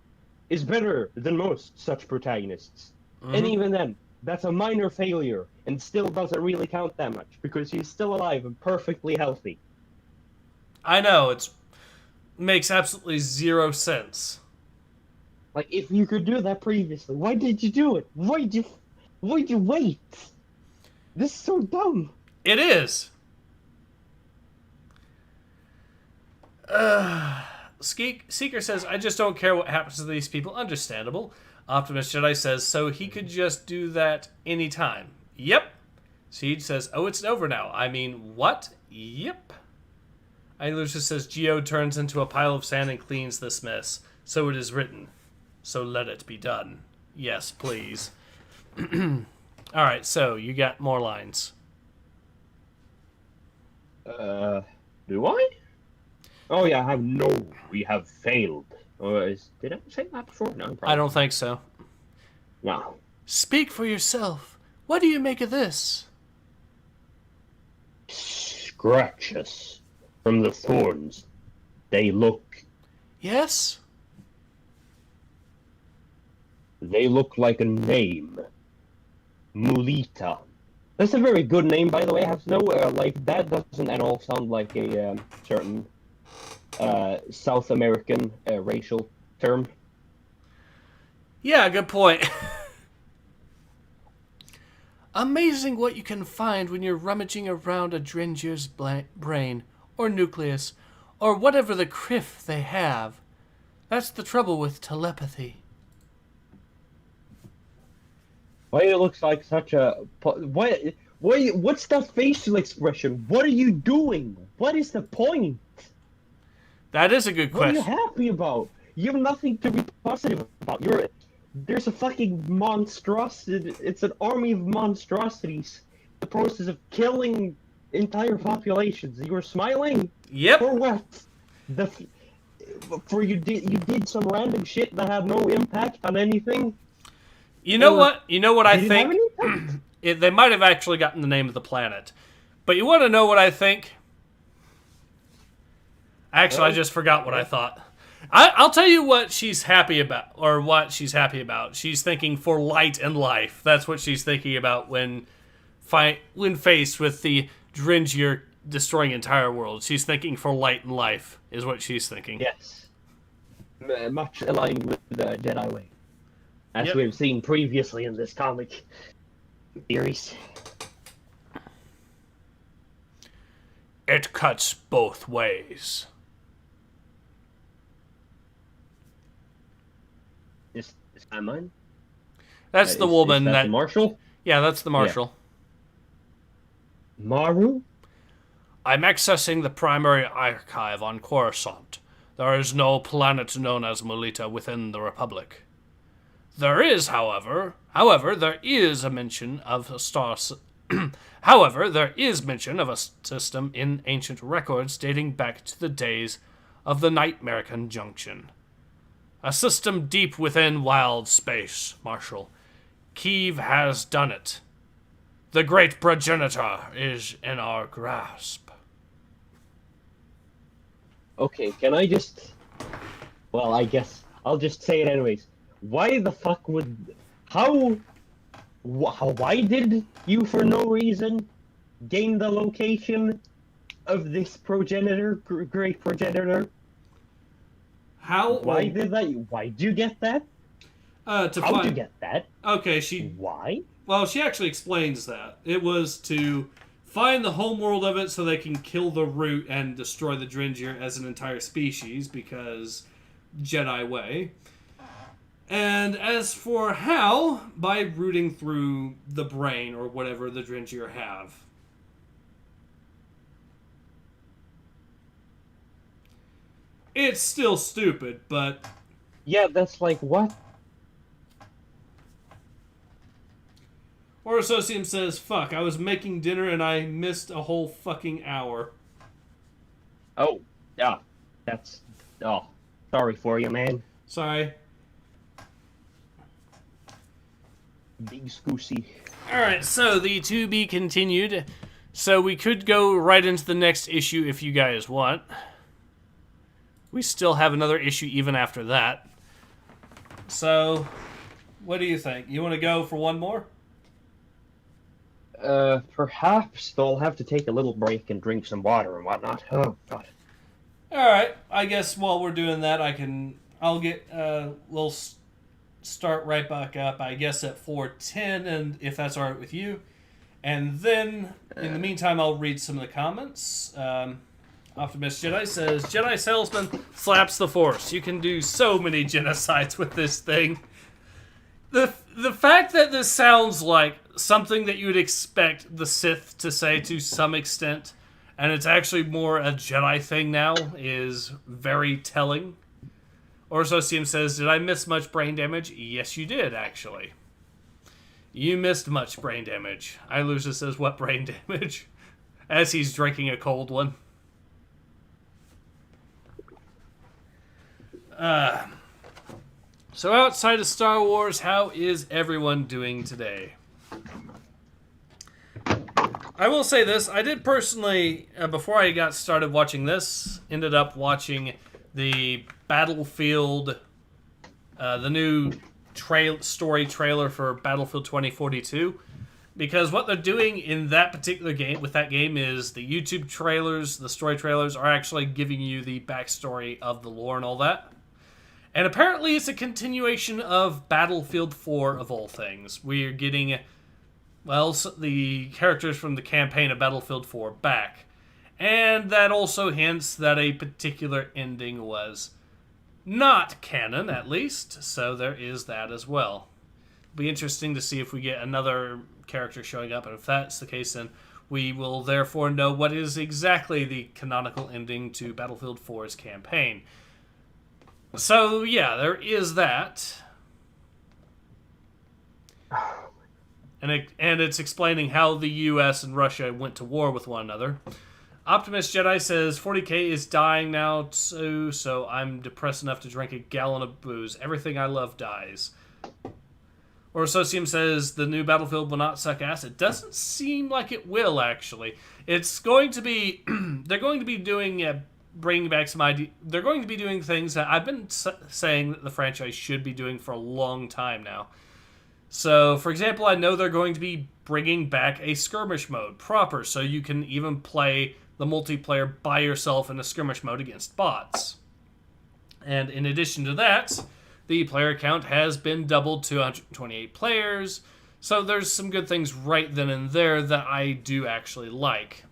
is better than most such protagonists. And even then, that's a minor failure, and still doesn't really count that much, because he's still alive and perfectly healthy. I know, it makes absolutely zero sense. Like, if you could do that previously, why did you do it? Why'd you wait? This is so dumb. It is. Seeker says, I just don't care what happens to these people. Understandable. Optimus Jedi says, so he could just do that anytime. Yep. Siege says, oh, it's over now. I mean, what? Yep. Lucius says, Geo turns into a pile of sand and cleans this mess. So it is written. So let it be done. Yes, please. Alright, so you got more lines. Do I? Oh yeah, we have failed. Did I say that before? No, probably. I don't think so. No. Speak for yourself. What do you make of this? Scratches from the thorns. They look Yes? like a name. Mulita. That's a very good name, by the way. I have no, that doesn't at all sound like a certain South American racial term. Yeah, good point. Amazing what you can find when you're rummaging around a Drengir's brain, or nucleus, or whatever the criff they have. That's the trouble with telepathy. Why it looks like such a... What's the facial expression? What are you doing? What is the point? That is a good What are you question. happy about? You have nothing to be positive about. There's a fucking monstrosity. It's an army of monstrosities. The process of killing entire populations. You were smiling? Yep. For what? You did some random shit that had no impact on anything? You know what? You know what I Did it have think? any impact? They might have actually gotten the name of the planet. But you want to know what I think? Actually, I just forgot what I thought. I'll tell you what she's happy about, or what she's happy about. She's thinking for light and life. That's what she's thinking about when faced with the Drengir destroying entire world. She's thinking for light and life is what she's thinking. Yes. Much aligned with the Jedi way. As Yep. we've seen previously in this comic series. It cuts both ways. Is that mine? That's the woman is that that... the Marshal? Yeah, that's the Marshal. Maru? I'm accessing the primary archive on Coruscant. There is no planet known as Melita within the Republic. There is, however, there is mention of a system in ancient records dating back to the days of the Nightmare Conjunction. A system deep within wild space, Marshal. Kiev has done it. The great progenitor is in our grasp. Okay, can I just... Well, I guess I'll just say it anyways. Why the fuck would... Why did you, for no reason, gain the location of this progenitor, great progenitor? Why did you get that? How'd you get that? Okay, Why? Well, she actually explains that. It was to find the homeworld of it so they can kill the root and destroy the Drengir as an entire species, because Jedi way. And as for how, by rooting through the brain or whatever the Drengir have. It's still stupid, but... Yeah, that's like, what? Or Associum says, fuck, I was making dinner and I missed a whole fucking hour. Oh, yeah. That's... Oh, sorry for you, man. Sorry. Big scoosy. Alright, so the to be continued. So we could go right into the next issue if you guys want. We still have another issue even after that. So, what do you think? You want to go for one more? Perhaps they'll have to take a little break and drink some water and whatnot. Oh, God. Alright, I guess while we're doing that, we'll start right back up, I guess, at 4:10, and if that's alright with you. And then, in the meantime, I'll read some of the comments. Optimus Jedi says, Jedi salesman slaps the Force. You can do so many genocides with this thing. The fact that this sounds like something that you would expect the Sith to say to some extent, and it's actually more a Jedi thing now, is very telling. Orsosium says, did I miss much brain damage? Yes, you did, actually. You missed much brain damage. Ilusa says, what brain damage? As he's drinking a cold one. So outside of Star Wars, how is everyone doing today? I will say this, I did personally, before I got started watching this, ended up watching the Battlefield, the new story trailer for Battlefield 2042, because what they're doing in that particular game, with that game, is the YouTube trailers, the story trailers, are actually giving you the backstory of the lore and all that. And apparently it's a continuation of Battlefield 4 of all things. We are getting well, the characters from the campaign of Battlefield 4 back. And that also hints that a particular ending was not canon, at least. So there is that as well. It'll be interesting to see if we get another character showing up. And if that's the case, then we will therefore know what is exactly the canonical ending to Battlefield 4's campaign. So, yeah, there is that. And it's explaining how the US and Russia went to war with one another. Optimist Jedi says, 40k is dying now too, so I'm depressed enough to drink a gallon of booze. Everything I love dies. Or Socium says, the new Battlefield will not suck ass. It doesn't seem like it will, actually. It's going to be... they're going to be doing... bringing back some ideas. They're going to be doing things that I've been saying that the franchise should be doing for a long time now. So, for example, I know they're going to be bringing back a skirmish mode proper, so you can even play the multiplayer by yourself in a skirmish mode against bots. And in addition to that, the player count has been doubled to 128 players, so there's some good things right then and there that I do actually like.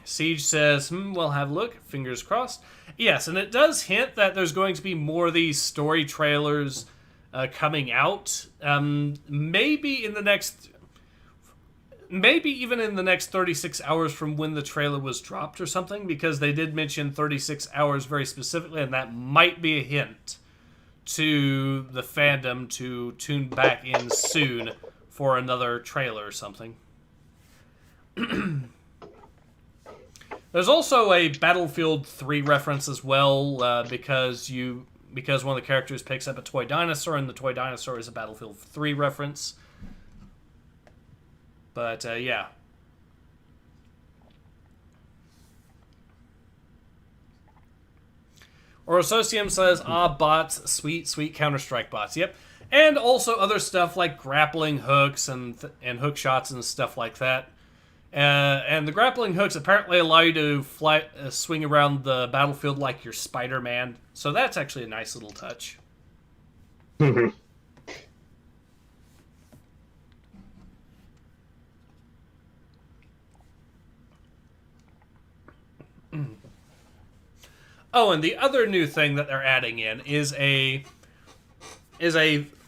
Siege says, we'll have a look. Fingers crossed. Yes, and it does hint that there's going to be more of these story trailers coming out. Maybe even in the next 36 hours from when the trailer was dropped or something, because they did mention 36 hours very specifically, and that might be a hint to the fandom to tune back in soon for another trailer or something. There's also a Battlefield 3 reference as well, because one of the characters picks up a toy dinosaur, and the toy dinosaur is a Battlefield 3 reference. But, yeah. Or Socium says, bots, sweet, sweet Counter-Strike bots. Yep. And also other stuff like grappling hooks and hook shots and stuff like that. And the grappling hooks apparently allow you to swing around the battlefield like you're Spider-Man. So that's actually a nice little touch. Oh, and the other new thing that they're adding in is a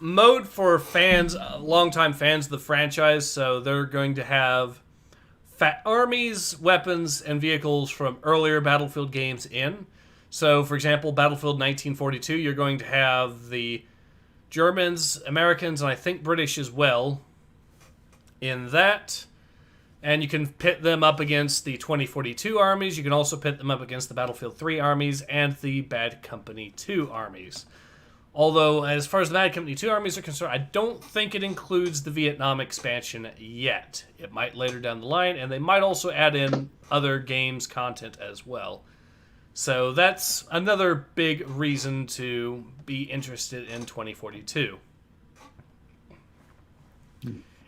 mode for fans, longtime fans of the franchise. So they're going to have armies, weapons, and vehicles from earlier Battlefield games in. So, for example, Battlefield 1942, you're going to have the Germans, Americans, and I think British as well in that. And you can pit them up against the 2042 armies. You can also pit them up against the Battlefield 3 armies and the Bad Company 2 armies. Although, as far as the Bad Company 2 armies are concerned, I don't think it includes the Vietnam expansion yet. It might later down the line, and they might also add in other games content as well. So that's another big reason to be interested in 2042.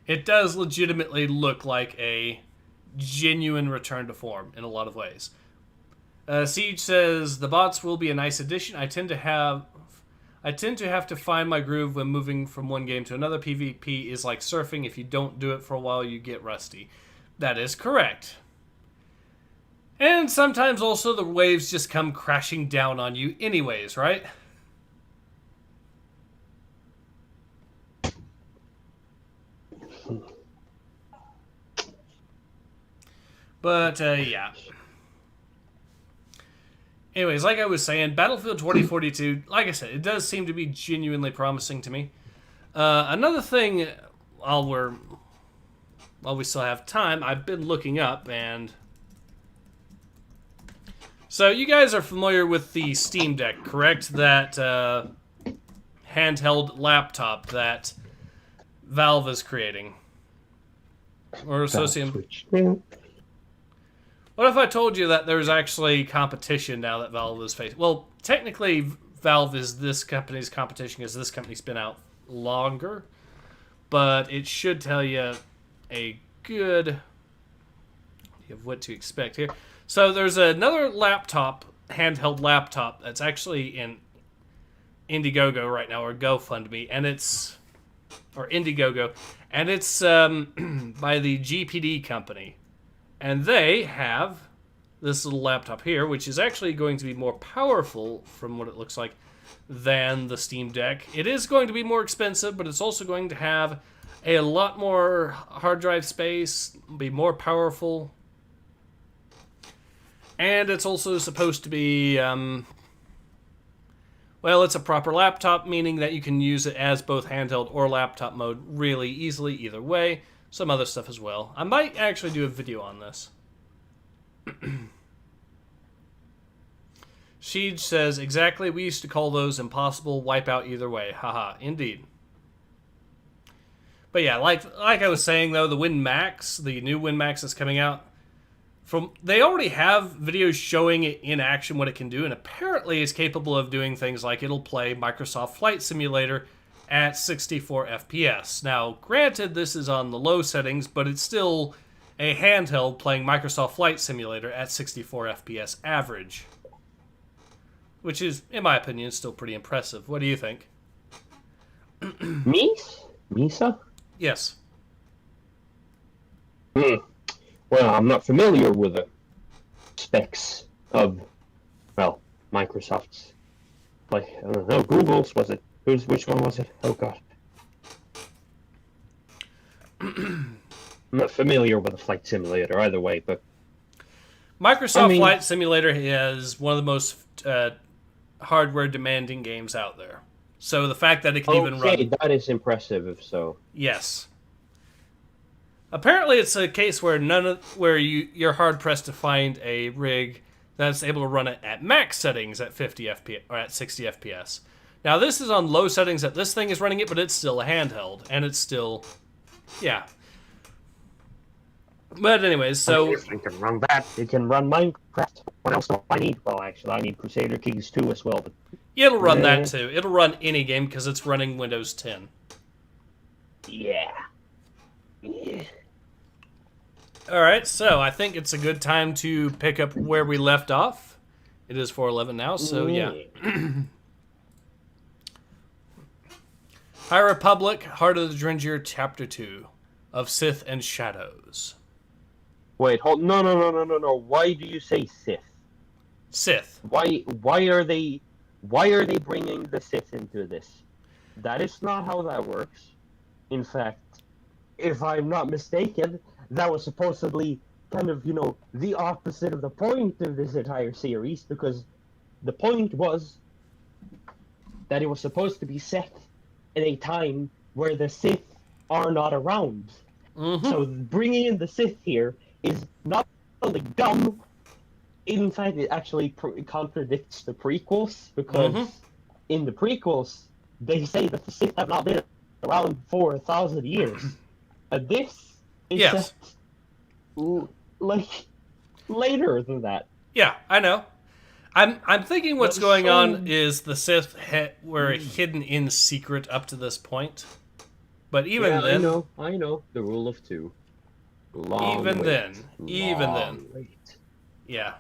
It does legitimately look like a genuine return to form in a lot of ways. Siege says, the bots will be a nice addition. I tend to have to find my groove when moving from one game to another. PvP is like surfing. If you don't do it for a while, you get rusty. That is correct. And sometimes also the waves just come crashing down on you anyways, right? But, yeah. Anyways, like I was saying, Battlefield 2042, like I said, it does seem to be genuinely promising to me. Another thing, while we still have time, I've been looking up, and... So, you guys are familiar with the Steam Deck, correct? That handheld laptop that Valve is creating. Or Associum... What if I told you that there's actually competition now that Valve is facing? Well, technically, Valve is this company's competition because this company's been out longer. But it should tell you a good idea of what to expect here. So there's another laptop, handheld laptop, that's actually in Indiegogo right now, or GoFundMe, and it's or Indiegogo, and it's by the GPD company. And they have this little laptop here, which is actually going to be more powerful, from what it looks like, than the Steam Deck. It is going to be more expensive, but it's also going to have a lot more hard drive space, be more powerful. And it's also supposed to be, well, it's a proper laptop, meaning that you can use it as both handheld or laptop mode really easily either way. Some other stuff as well. I might actually do a video on this. Siege says, exactly, we used to call those impossible, wipe out either way. Haha, indeed. But yeah, like I was saying though, the Win Max, the new Win Max that's coming out, they already have videos showing it in action what it can do, and apparently it's capable of doing things like it'll play Microsoft Flight Simulator at 64 FPS. Now, granted, this is on the low settings, but it's still a handheld playing Microsoft Flight Simulator at 64 FPS average. Which is, in my opinion, still pretty impressive. What do you think? Misa? Yes. Well, I'm not familiar with the specs of, well, Microsoft's. Like, I don't know, Google's, was it? Which one was it? Oh, God. I'm not familiar with a flight simulator either way, but... Microsoft Flight Simulator is one of the most hardware-demanding games out there. So the fact that it can even run... that is impressive, if so. Yes. Apparently, it's a case where you're hard-pressed to find a rig that's able to run it at max settings at 50 FPS, or at 60 FPS. Now, this is on low settings that this thing is running it, but it's still a handheld, and it's still... Yeah. But anyways, so... If you can run that, you can run Minecraft. What else do I need? Well, actually, I need Crusader Kings 2 as well. But... It'll run that too. It'll run any game because it's running Windows 10. Yeah. Alright, so I think it's a good time to pick up where we left off. It is 4:11 now, so yeah. High Republic, Heart of the Drengir, Chapter 2 of Sith and Shadows. Wait, hold. No. Why do you say Sith? Sith. Why are they bringing the Sith into this? That is not how that works. In fact, if I'm not mistaken, that was supposedly kind of, the opposite of the point of this entire series, because the point was that it was supposed to be set in a time where the Sith are not around. Mm-hmm. So bringing in the Sith here is not only dumb, in fact, it actually contradicts the prequels, because in the prequels, they say that the Sith have not been around for 1,000 years. And this is set, like, later than that. Yeah, I know. I'm thinking what's going on is the Sith were hidden in secret up to this point. But even then... I know. The rule of two. Even then. Yeah.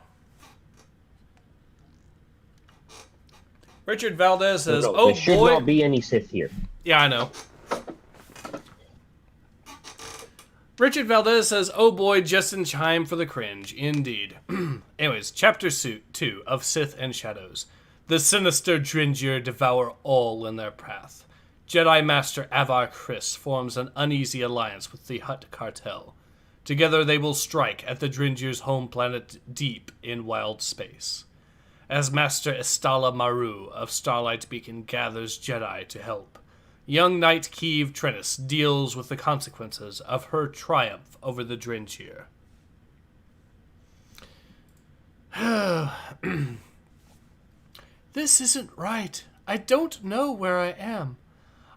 Richard Valdez says, there should not be any Sith here. Yeah, I know. Richard Valdez says, oh boy, just in time for the cringe. Indeed. Anyways, Chapter 2 of Sith and Shadows. The sinister Drengir devour all in their path. Jedi Master Avar Kriss forms an uneasy alliance with the Hutt cartel. Together they will strike at the Drengir's home planet deep in wild space. As Master Estala Maru of Starlight Beacon gathers Jedi to help, young Knight Keeve Trennis deals with the consequences of her triumph over the Drengir. This isn't right. I don't know where I am.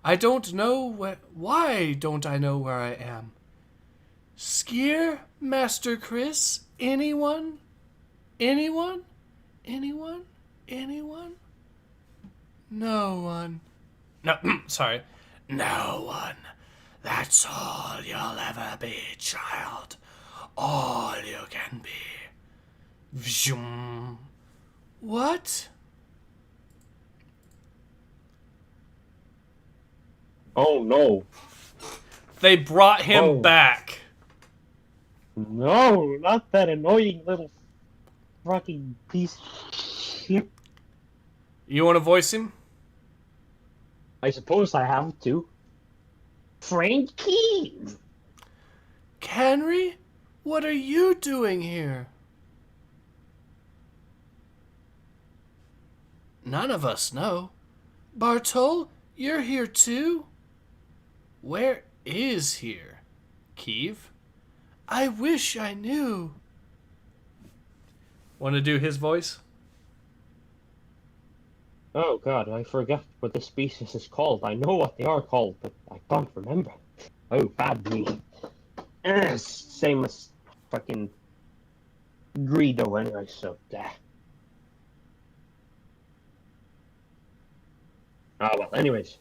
I don't know why don't I know where I am? Skier, Master Kriss, anyone? Anyone? Anyone? Anyone? No one. No, sorry. No one. That's all you'll ever be, child. All you can be. Vroom. What? Oh no. They brought him Oh. back. No, not that annoying little fucking piece of shit. You want to voice him? I suppose I have to. Frankie! Henry, what are you doing here? None of us know. Bartol, you're here too? Where is here? Kiev? I wish I knew. Want to do his voice? Oh god, I forgot what this species is called. I know what they are called, but I can't remember. Oh, bad me. Same as fucking Greedo anyway, so Ah well, anyways.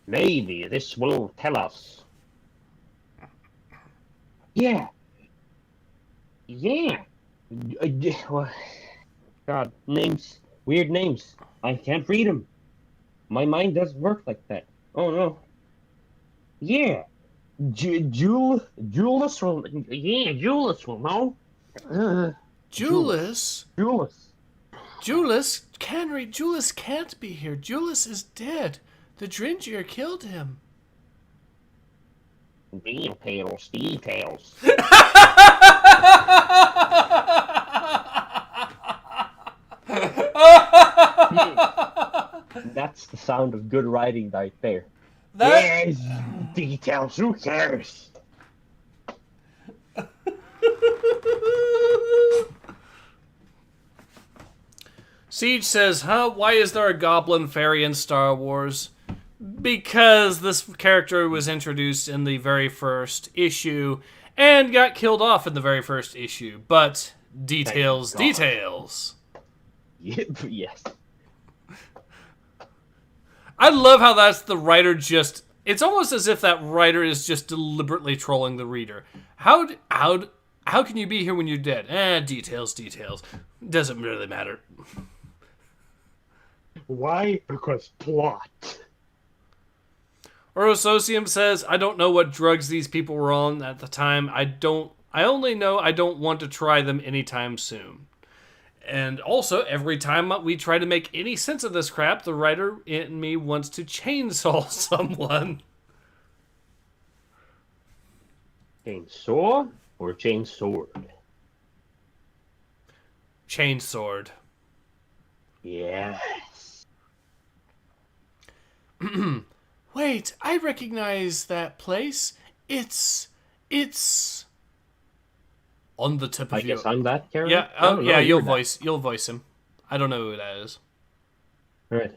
Maybe this will tell us. Yeah. Yeah. God, names. Weird names. I can't read them. My mind doesn't work like that. Oh no. Yeah. Julius will. Yeah, Julius will know. Julius? Julius. Julius? Henry, Julius can't be here. Julius is dead. The Drengir killed him. Details, details. That's the sound of good writing right there. Yes, details, who cares? Siege says, why is there a goblin fairy in Star Wars? Because this character was introduced in the very first issue and got killed off in the very first issue. But details. Yes. I love how that's the writer just... It's almost as if that writer is just deliberately trolling the reader. How can you be here when you're dead? Details. Doesn't really matter. Why? Because plot. Orososium says, I don't know what drugs these people were on at the time. I only know I don't want to try them anytime soon. And also, every time we try to make any sense of this crap, the writer in me wants to chainsaw someone. Chainsaw or chainsword? Chainsword. Yes. Wait, I recognize that place. It's on the tip of I guess I'm that character. Yeah, you'll voice him. I don't know who that is. Right.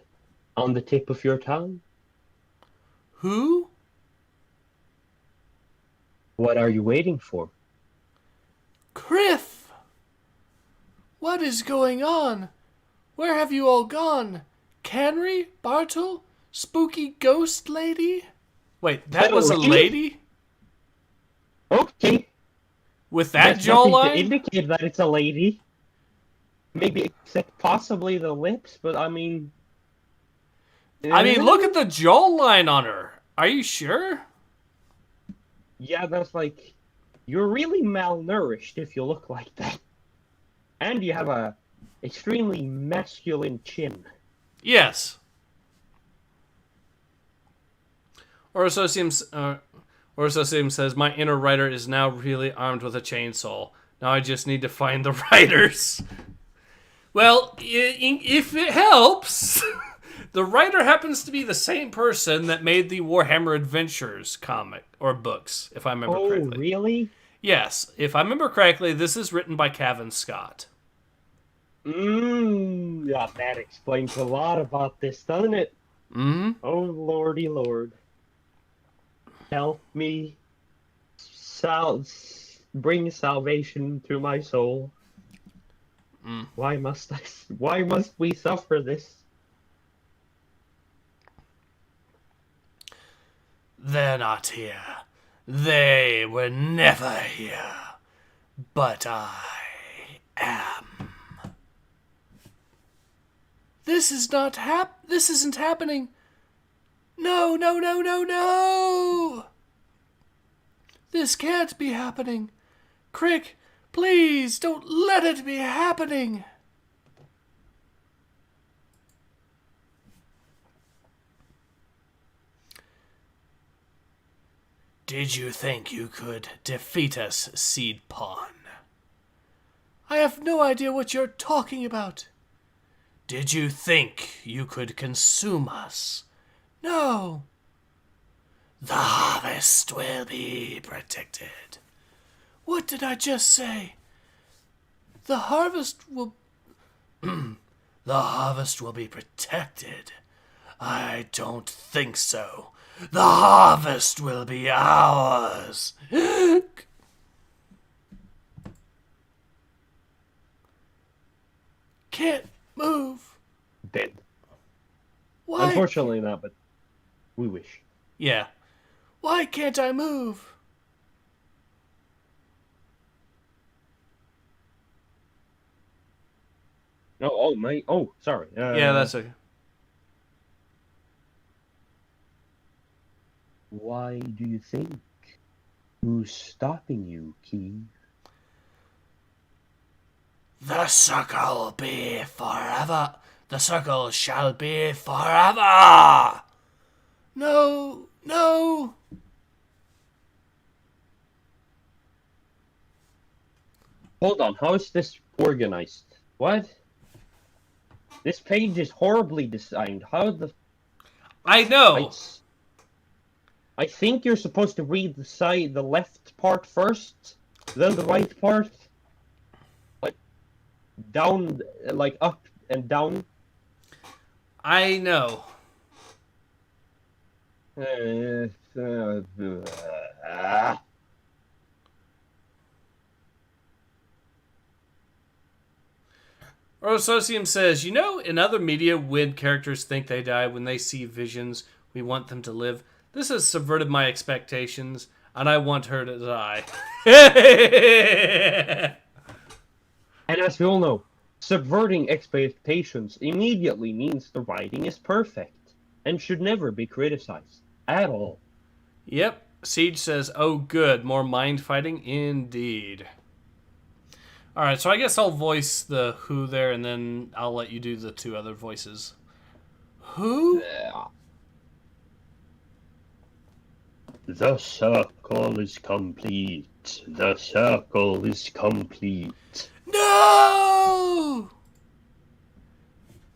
On the tip of your tongue? Who? What are you waiting for? Criff! What is going on? Where have you all gone? Canry? Bartle? Spooky ghost lady? Wait, that was a lady? Okay. With that There's nothing to jawline? indicate that it's a lady. Maybe except possibly the lips, but I mean... look at the jawline on her. Are you sure? Yeah, that's like... You're really malnourished if you look like that. And you have a extremely masculine chin. Yes. Orososium says, my inner writer is now really armed with a chainsaw. Now I just need to find the writers. Well, if it helps, the writer happens to be the same person that made the Warhammer Adventures comic, or books, if I remember correctly. Oh, really? Yes, if I remember correctly, this is written by Cavan Scott. Yeah, that explains a lot about this, doesn't it? Mm-hmm. Oh, lordy lord. Help me bring salvation to my soul. Why must we suffer this? They're not here. They were never here. But I am. This isn't happening. No, no, no, no, no! This can't be happening. Crick, please don't let it be happening. Did you think you could defeat us, Seed Pawn? I have no idea what you're talking about. Did you think you could consume us? No. The harvest will be protected. What did I just say? The harvest will... The harvest will be protected. I don't think so. The harvest will be ours. Can't move. Dead. Why? Unfortunately not, but we wish. Yeah. Why can't I move? Sorry. Yeah, that's okay. Why do you think? Who's stopping you, Key? The circle be forever. The circle shall be forever. No, no. Hold on, how is this organized? What? This page is horribly designed. How the... I know. I think you're supposed to read the left part first, then the right part. Like, down, like up and down. I know. Rosocium says, you know, in other media, when characters think they die, when they see visions, we want them to live. This has subverted my expectations, and I want her to die. And as we all know, subverting expectations immediately means the writing is perfect, and should never be criticized, at all. Yep. Siege says, oh good, more mind fighting indeed. Alright, so I guess I'll voice the who there, and then I'll let you do the two other voices. Who? The circle is complete. The circle is complete. No!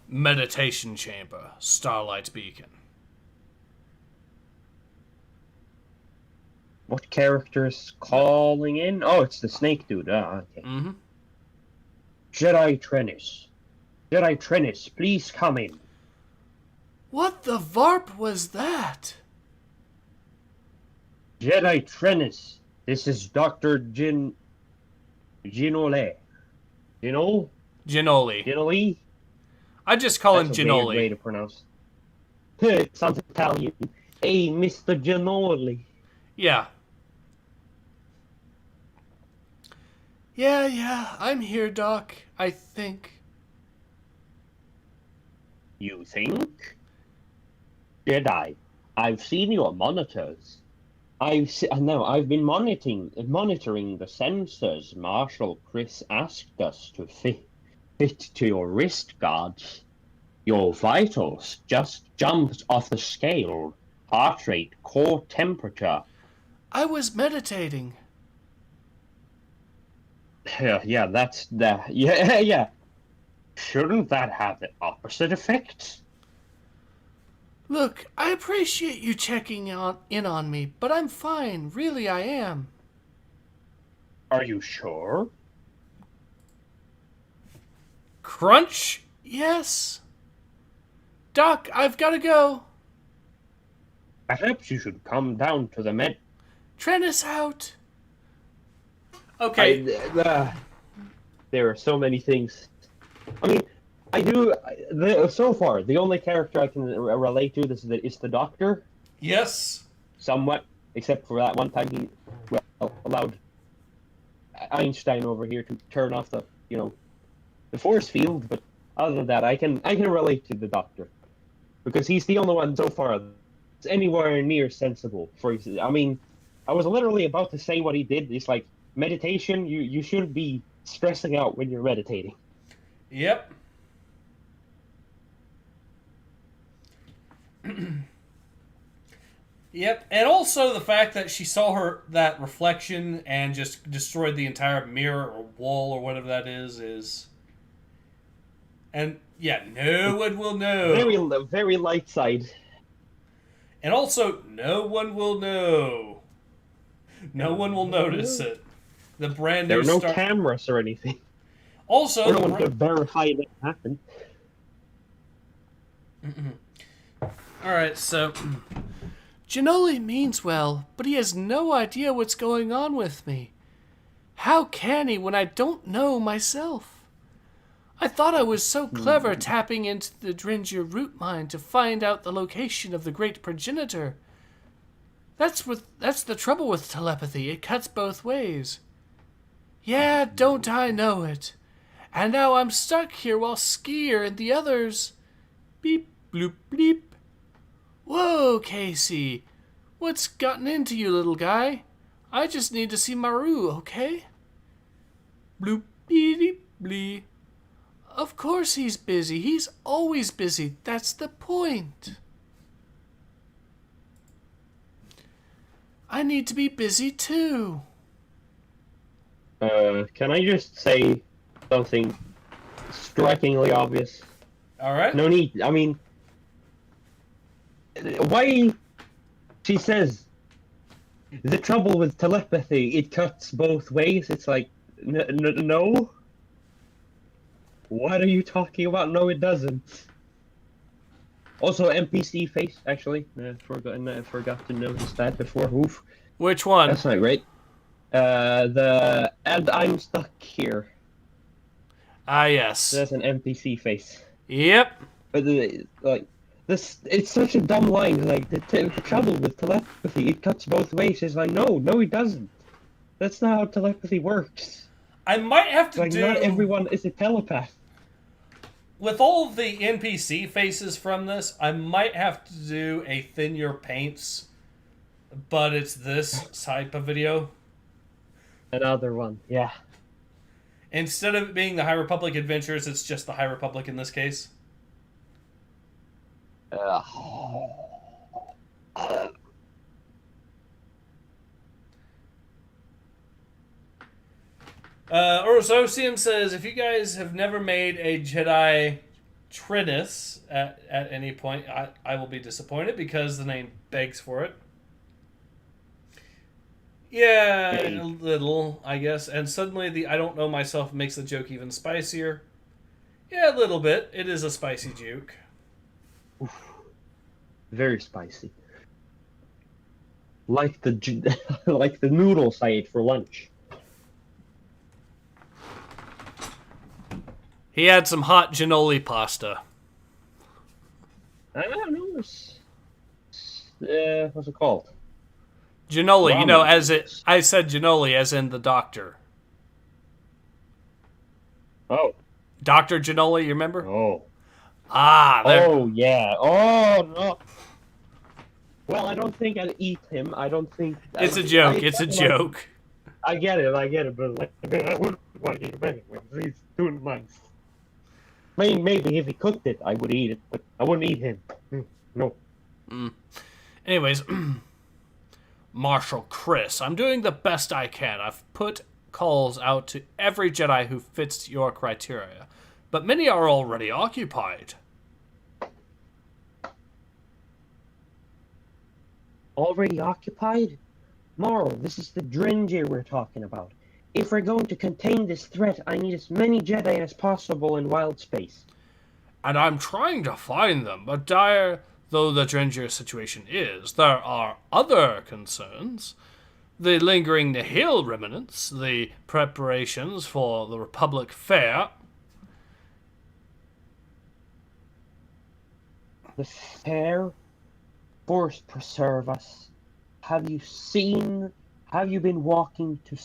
Meditation chamber, starlight beacon. What character's calling in? Oh, it's the snake dude. Ah, okay. Mm-hmm. Jedi Trennis. Jedi Trennis, please come in. What the varp was that? Jedi Trennis, this is Dr. Ginole. Ginole? Ginole? I just call him That's a weird Ginoli. way to pronounce. It sounds Italian. Hey, Mr. Ginole. Yeah. Yeah, I'm here, Doc. I think. You think? Jedi, I've seen your monitors. I've been monitoring the sensors Marshal Chris asked us to fit to your wrist guards. Your vitals just jumped off the scale. Heart rate, core temperature. I was meditating. Yeah, that's that. Yeah. Shouldn't that have the opposite effect? Look, I appreciate you checking in on me, but I'm fine. Really, I am. Are you sure? Crunch? Yes. Doc, I've got to go. Perhaps you should come down to the med. Trennis out. Okay. There are so many things. I mean, so far, the only character I can relate to is the Doctor. Yes. Somewhat, except for that one time he allowed Einstein over here to turn off the force field. But other than that, I can relate to the Doctor because he's the only one so far anywhere near sensible. I mean, I was literally about to say what he did. It's like meditation. You shouldn't be stressing out when you're meditating. Yep. Yep, and also the fact that she saw that reflection and just destroyed the entire mirror or wall or whatever that is. And yeah, no one will know. Very light side. And also, no one will know. No one will notice it. The brand new. There are no cameras or anything. Also, no one could verify that happened. All right, so Ginoli means well, but he has no idea what's going on with me. How can he when I don't know myself? I thought I was so clever tapping into the Drengir root mine to find out the location of the great progenitor. That's the trouble with telepathy. It cuts both ways. Yeah, don't I know it? And now I'm stuck here while Skier and the others... Beep, bloop, bleep. Whoa, Casey. What's gotten into you, little guy? I just need to see Maru, okay? Bloop, beep, blee. Of course he's busy. He's always busy. That's the point. I need to be busy too. Can I just say something strikingly obvious? All right. No need. I mean, why? She says the trouble with telepathy, it cuts both ways. It's like, no. What are you talking about? No, it doesn't. Also, NPC face, actually. I forgot to notice that before. Oof. Which one? That's not great. And I'm stuck here. Ah, yes. That's an NPC face. Yep. But this, it's such a dumb line. Like the trouble with telepathy, it cuts both ways. It's like, no, it doesn't. That's not how telepathy works. I might have to do. Not everyone is a telepath. With all of the NPC faces from this, I might have to do a thin your paints, but it's this type of video. Another one, yeah. Instead of it being the High Republic Adventures, it's just the High Republic in this case. Orososium says, if you guys have never made a Jedi Trinus at any point, I will be disappointed because the name begs for it. Yeah, a little, I guess. And suddenly the I don't know myself makes the joke even spicier. Yeah, a little bit. It is a spicy joke. Oof. Very spicy. Like the like the noodles I ate for lunch. He had some hot Ginoli pasta. I don't know. What's it called? Ginoli, Ramen. you know, I said Ginoli as in the doctor. Oh. Dr. Ginoli, you remember? Oh. Ah, there. Oh, yeah. Oh, no. Well, I don't think I'd eat him. I don't think... It's a joke. It's a joke. I get it, but like, I wouldn't want to eat him anyway. He's doing nice. Maybe if he cooked it, I would eat it, but I wouldn't eat him. No. Anyways, Marshal Chris, I'm doing the best I can. I've put calls out to every Jedi who fits your criteria, but many are already occupied. Already occupied? Moral, this is the Drengir we're talking about. If we're going to contain this threat, I need as many Jedi as possible in wild space. And I'm trying to find them, but dire though the Drengir situation is, there are other concerns. The lingering Nihil remnants, the preparations for the Republic Fair. The fair? Force preserve us. Have you been walking to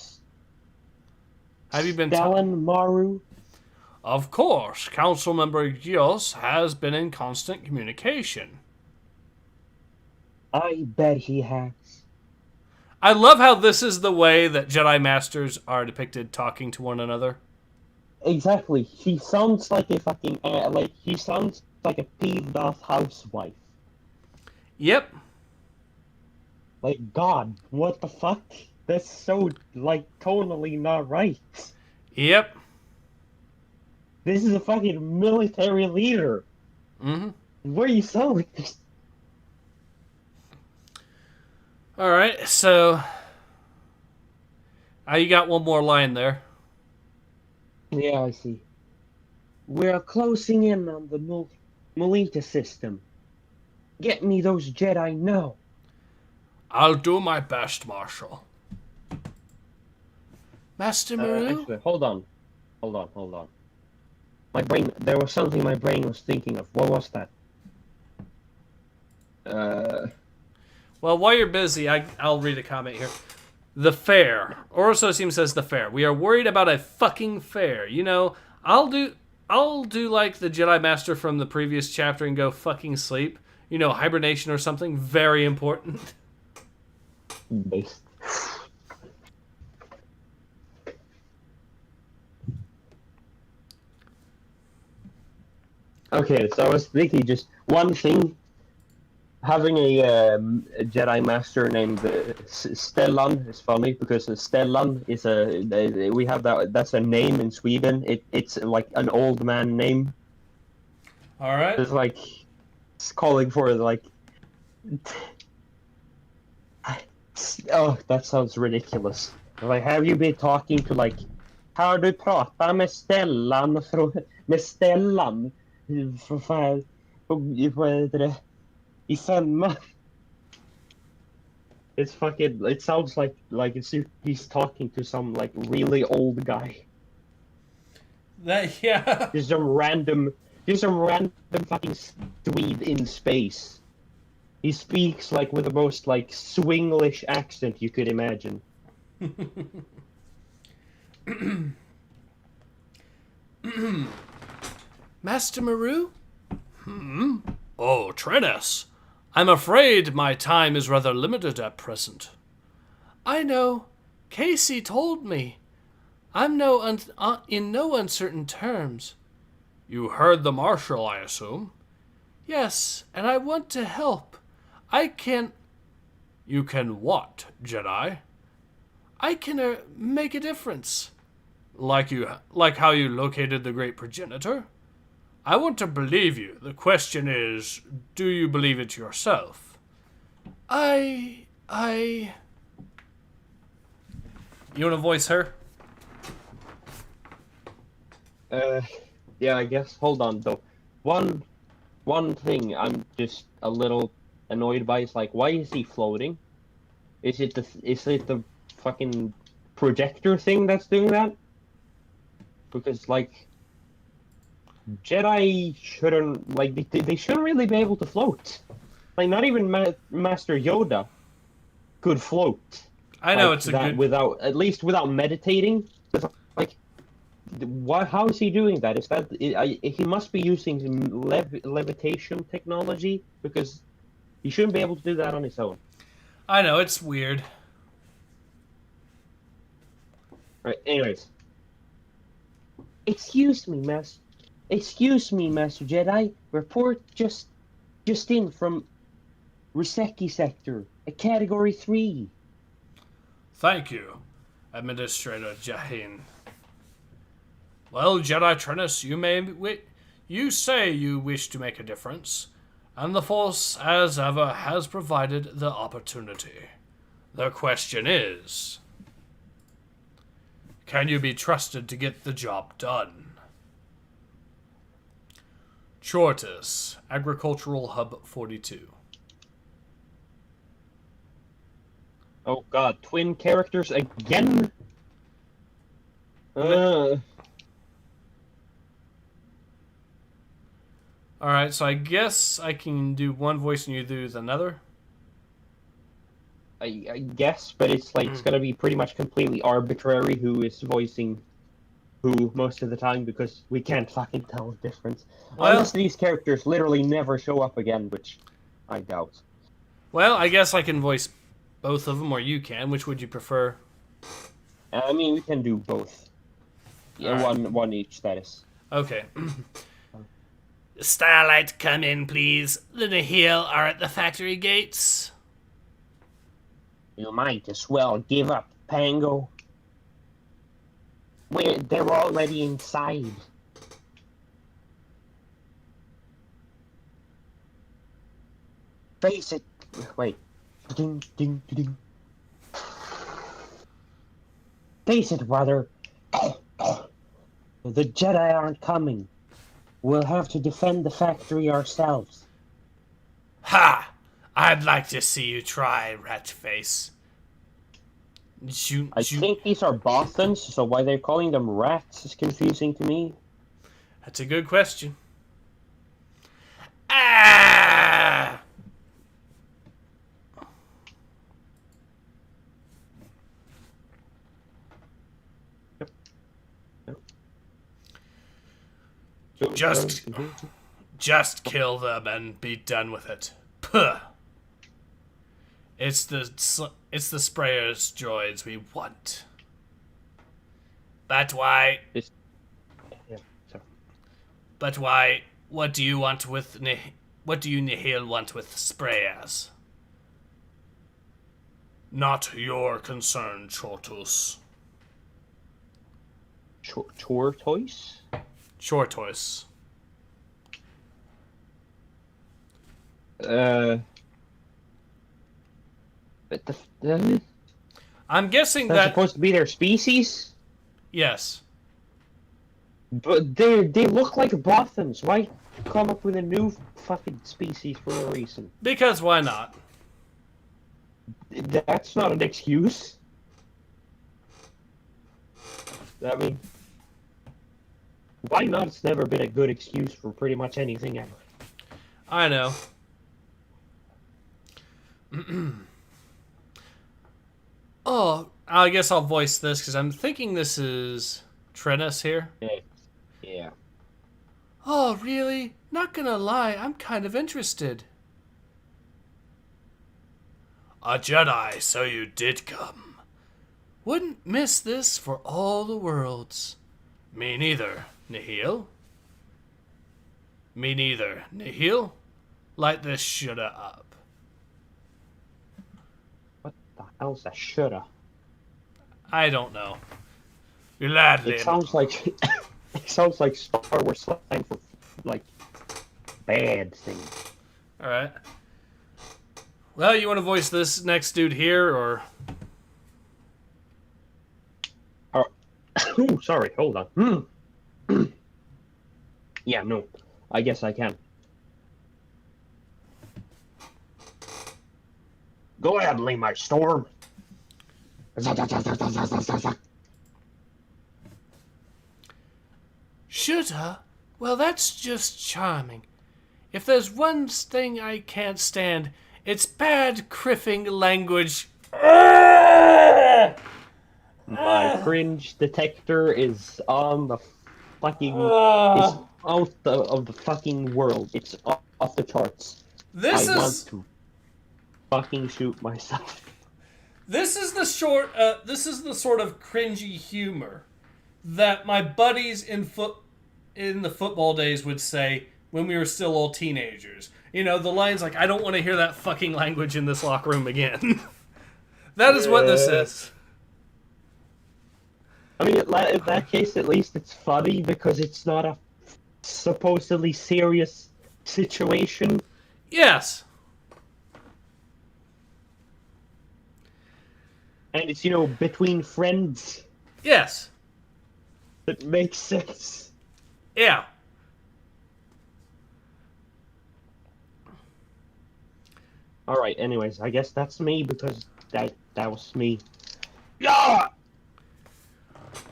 Stellan Maru? Of course, Council Member Gios has been in constant communication. I bet he has. I love how this is the way that Jedi Masters are depicted talking to one another. Exactly. He sounds like a fucking he sounds like a peeved off housewife. Yep. Like, God, what the fuck? That's so like tonally not right. Yep. This is a fucking military leader. Mm-hmm. Where you sound like this? All right, so you got one more line there. Yeah, I see. We're closing in on the Melita system. Get me those Jedi now. I'll do my best, Marshal. Master Maru? Actually, hold on. My brain, there was something my brain was thinking of. What was that? Well, while you're busy, I'll read a comment here. The fair. Orososium says the fair. We are worried about a fucking fair. You know, I'll do like the Jedi Master from the previous chapter and go fucking sleep. You know, hibernation or something. Very important. Based. Okay, so I was thinking just one thing. Having a Jedi Master named Stellan is funny because Stellan is we have that's a name in Sweden. It's like an old man name. All right. It's like it's calling for like. Oh, that sounds ridiculous. Like, have you been talking to like? Har du pratat med Stellan med Stellan? För fan, vad heter det? I femma. It's fucking. It sounds like he's talking to some like really old guy. Yeah. Just some random fucking Swede in space. He speaks like with the most like Swinglish accent you could imagine. Master Maru? Oh, Trennis. I'm afraid my time is rather limited at present. I know. Casey told me. I'm in no uncertain terms. You heard the Marshal, I assume? Yes, and I want to help. I can... You can what, Jedi? I can make a difference. Like how you located the great progenitor? I want to believe you. The question is, do you believe it yourself? You want to voice her? Yeah, I guess. Hold on, though. One thing I'm just a little annoyed by is like, why is he floating? Is it the fucking projector thing that's doing that? Because like, Jedi shouldn't they shouldn't really be able to float. Like, not even Master Yoda could float. I know like it's a that good... without at least without meditating. Like, how is he doing that? Is that he must be using levitation technology because he shouldn't be able to do that on his own. I know, it's weird. Right. Anyways, excuse me, Master Jedi. Report just in from Riseki sector, a category 3. Thank you, Administrator Jahin. Well, Jedi Trennis, you say you wish to make a difference, and the Force, as ever, has provided the opportunity. The question is, can you be trusted to get the job done? Chortus, Agricultural Hub 42. Oh god, twin characters again? Alright, so I guess I can do one voice and you do another? I guess, but it's like, it's gonna be pretty much completely arbitrary who is voicing who most of the time, because we can't fucking tell the difference. Well, unless these characters literally never show up again, which I doubt. Well, I guess I can voice both of them, or you can. Which would you prefer? I mean, we can do both. Yeah, Alright. one each status. Okay. Starlight, come in, please. The Nihil are at the factory gates. You might as well give up, Pango. They're already inside. Face it. Wait. Ding, ding, ding. Face it, brother. The Jedi aren't coming. We'll have to defend the factory ourselves. Ha! I'd like to see you try, Ratface. I think these are Bothans, so why they're calling them rats is confusing to me. That's a good question. Ah! Just kill them and be done with it. Puh. It's the sprayers droids we want. But why? But why? What do you want with what do you Nihil want with sprayers? Not your concern, Chortus. Tortoise? Chortus. But the I'm guessing that's that supposed to be their species? yes. But they look like Bothans. Why come up with a new fucking species for a reason? Because why not? That's not an excuse. I mean, why not? It's never been a good excuse for pretty much anything ever. I know. Oh, I guess I'll voice this because I'm thinking this is Trennis here. Yeah. Oh, really? Not gonna lie, I'm kind of interested. A Jedi, so you did come. Wouldn't miss this for all the worlds. Me neither, Nihil. Me neither, Nihil. Light this shoulda up. What the hell's a shoulda? I don't know. Gladly. It sounds like it sounds like Star Wars slang for like bad things. All right. Well, you want to voice this next dude here, or? Ooh, sorry. Hold on. Yeah, no. I guess I can. Go ahead, my storm. Shoulda? Well, that's just charming. If there's one thing I can't stand, it's bad criffing language. My cringe detector is on the fucking... It's out of the fucking world. It's off the charts. This I want is to fucking shoot myself. this is the sort of cringy humor that my buddies in the football days would say when we were still all teenagers. You know, the lines like, I don't want to hear that fucking language in this locker room again. That is what this is. I mean, in that case, at least it's funny because it's not a supposedly serious situation. Yes. And it's, you know, between friends. Yes. That makes sense. Yeah. Alright, anyways, I guess that's me because that was me. Yeah!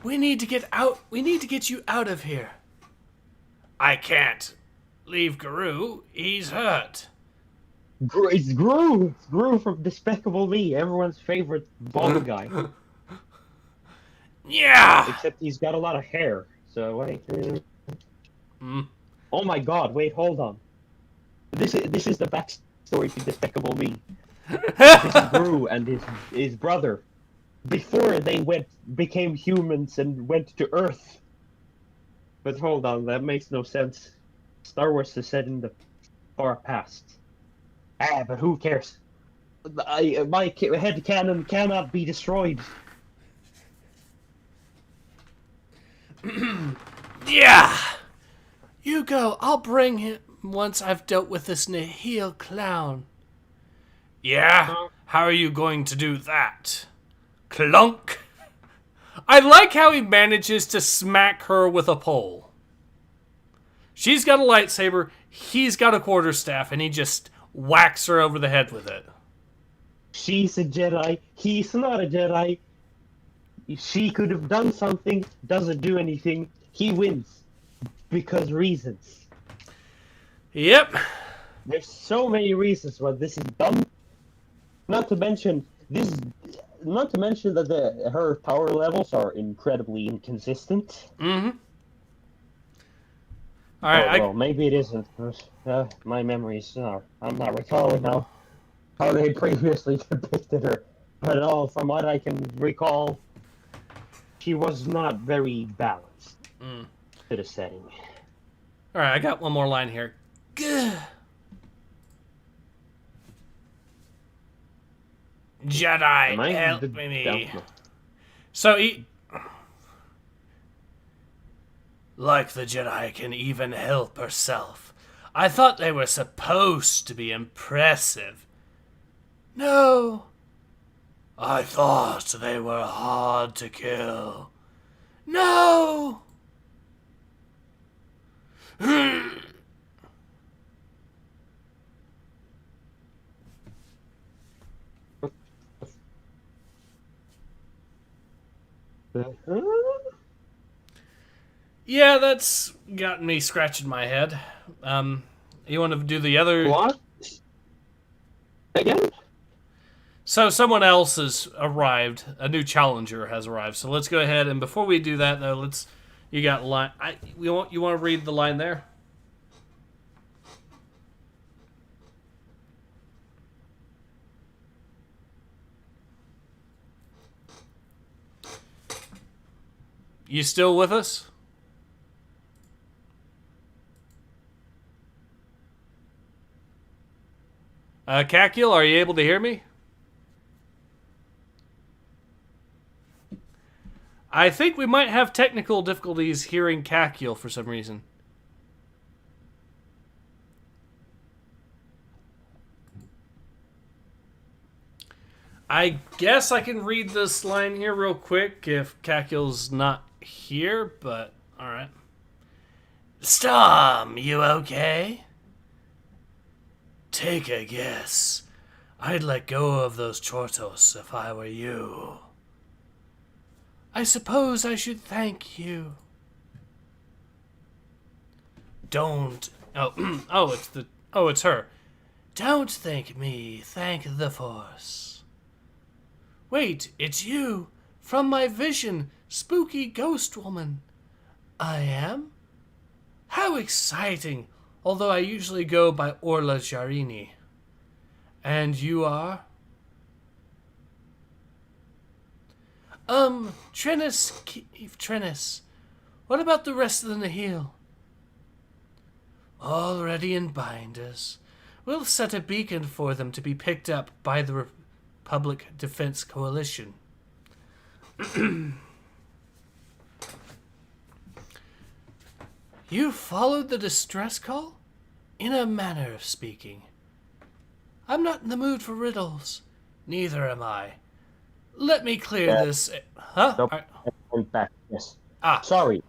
We need to get out. We need to get you out of here. I can't leave Guru. He's hurt. It's Gru! It's Gru from Despicable Me, everyone's favorite bald guy. Yeah. Except he's got a lot of hair, so wait. Oh my god, wait, hold on. This is the backstory to Despicable Me. Gru and his brother, before they became humans and went to Earth. But hold on, that makes no sense. Star Wars is set in the far past. But who cares? My head canon cannot be destroyed. Yeah! You go. I'll bring him once I've dealt with this Nihil clown. Yeah? How are you going to do that? Clunk! I like how he manages to smack her with a pole. She's got a lightsaber, he's got a quarterstaff, and he just whacks her over the head with it. She's a Jedi, he's not a Jedi. She could have done something, doesn't do anything, he wins. Because reasons. Yep. There's so many reasons why this is dumb. Not to mention that her power levels are incredibly inconsistent. Mm-hmm. All right. Well, maybe it isn't. My memories are. I'm not recalling now how they previously depicted her. But from what I can recall, she was not very balanced to the setting. All right, I got one more line here. Gah. Jedi, help me. So he... Like the Jedi can even help herself. I thought they were supposed to be impressive. No. I thought they were hard to kill. No. Yeah, that's gotten me scratching my head. You want to do the other... What? Again? So someone else has arrived. A new challenger has arrived. So let's go ahead, and before we do that, though, let's... You got line... You want to read the line there? You still with us? Kakil, are you able to hear me? I think we might have technical difficulties hearing Kakil for some reason. I guess I can read this line here real quick if Kakil's not here, but alright. Storm, you okay? Take a guess. I'd let go of those Chortos if I were you. I suppose I should thank you. Don't... Oh, it's her. Don't thank me, thank the Force. Wait, it's you. From my vision, spooky ghost woman. I am? How exciting, although I usually go by Orla Jarini. And you are? Trennis. What about the rest of the Nihil? Already in binders. We'll set a beacon for them to be picked up by the Republic Defense Coalition. You followed the distress call? In a manner of speaking. I'm not in the mood for riddles. Neither am I. Let me clear this. Huh? Nope. I'm back. Yes. Ah. Sorry.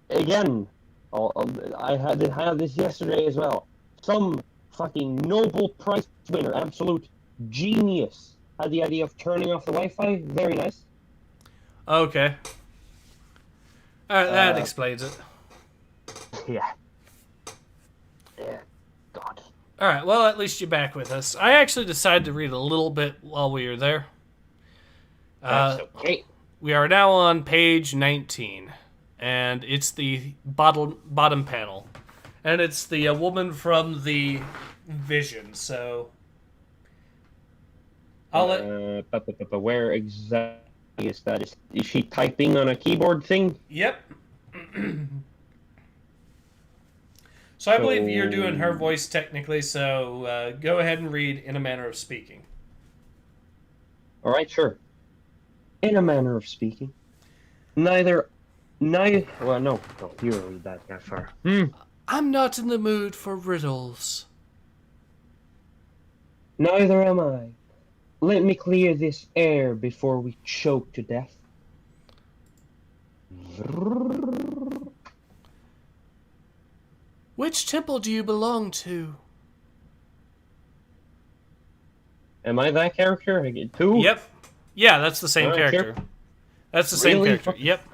Again. I had this yesterday as well. Some fucking Nobel Prize winner, absolute genius, had the idea of turning off the Wi-Fi. Very nice. Okay. That explains it. Yeah. Yeah. God. Alright, well, at least you're back with us. I actually decided to read a little bit while we were there. That's okay. We are now on page 19. And it's the bottom panel. And it's the woman from the vision, so I'll let. Where exactly is that? Is she typing on a keyboard thing? Yep. So I believe you're doing her voice technically, so go ahead and read in a manner of speaking. All right, sure. In a manner of speaking, neither. Well, no, you read that far. I'm not in the mood for riddles. Neither am I. Let me clear this air before we choke to death. Which temple do you belong to? Am I that character? I get two? Yep. Yeah, that's the same Alright, character. sure. That's the same Really? character. Yep.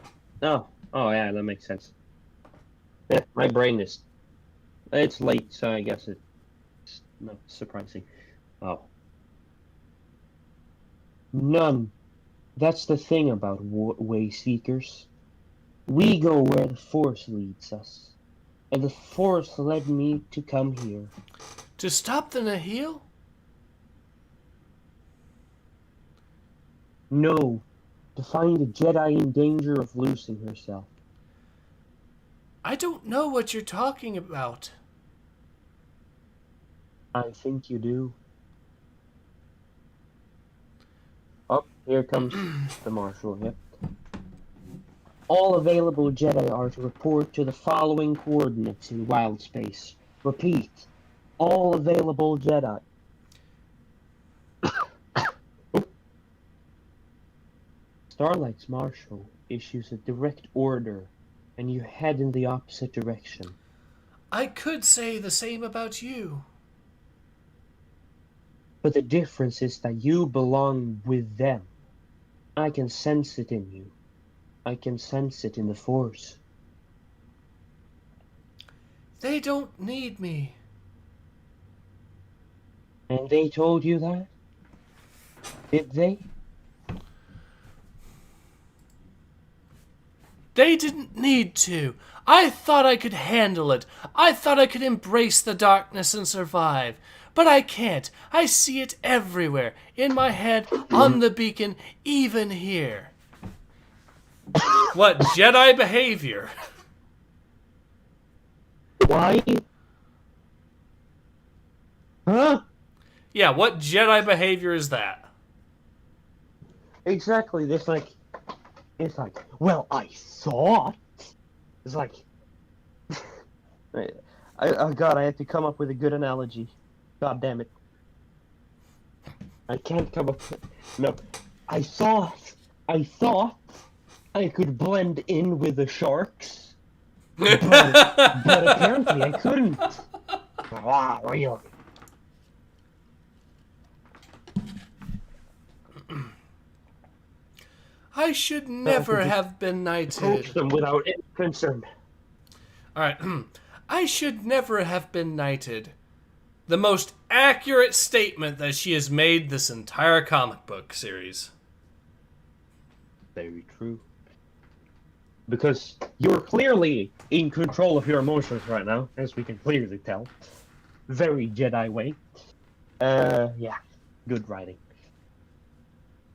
Oh yeah, that makes sense. Yeah, my brain is... It's late, so I guess it's not surprising. Oh. None. That's the thing about way seekers. We go where the Force leads us. And the Force led me to come here. To stop the Nihil? No. To find a Jedi in danger of losing herself. I don't know what you're talking about. I think you do. Oh, here comes the Marshal, yep. All available Jedi are to report to the following coordinates in wild space. Repeat. All available Jedi. Starlight's Marshal issues a direct order, and you head in the opposite direction. I could say the same about you. But the difference is that you belong with them. I can sense it in you. I can sense it in the Force. They don't need me. And they told you that? Did they? They didn't need to. I thought I could handle it. I thought I could embrace the darkness and survive. But I can't. I see it everywhere. In my head, on the beacon, even here. What Jedi behavior? Why? Huh? Yeah, what Jedi behavior is that? Exactly. It's like, well, I thought. It's like, oh God, I have to come up with a good analogy. God damn it. I can't come up with, no. I thought I could blend in with the sharks. But apparently I couldn't. Wow, really? I should never have been knighted. Approach them without any concern. Alright, I should never have been knighted. The most accurate statement that she has made this entire comic book series. Very true. Because you're clearly in control of your emotions right now, as we can clearly tell. Very Jedi way. Yeah, good writing.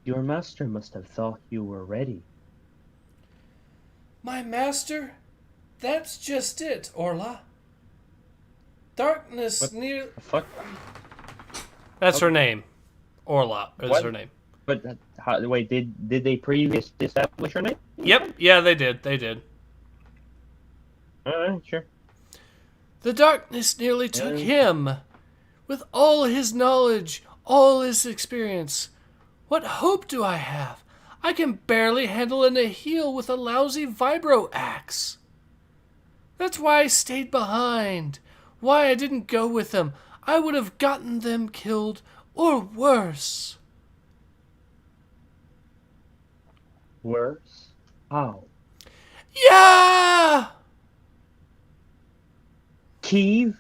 Your master must have thought you were ready. My master? That's just it, Orla. Darkness What near... the fuck? That's her name. Orla is What? her name. But wait, did they previously establish her name? Yep, yeah, they did. Alright, sure. The darkness nearly took him. With all his knowledge, all his experience. What hope do I have? I can barely handle a Nihil with a lousy vibro axe. That's why I stayed behind. Why I didn't go with them. I would have gotten them killed, or worse. Worse? How? Yeah! Kiev?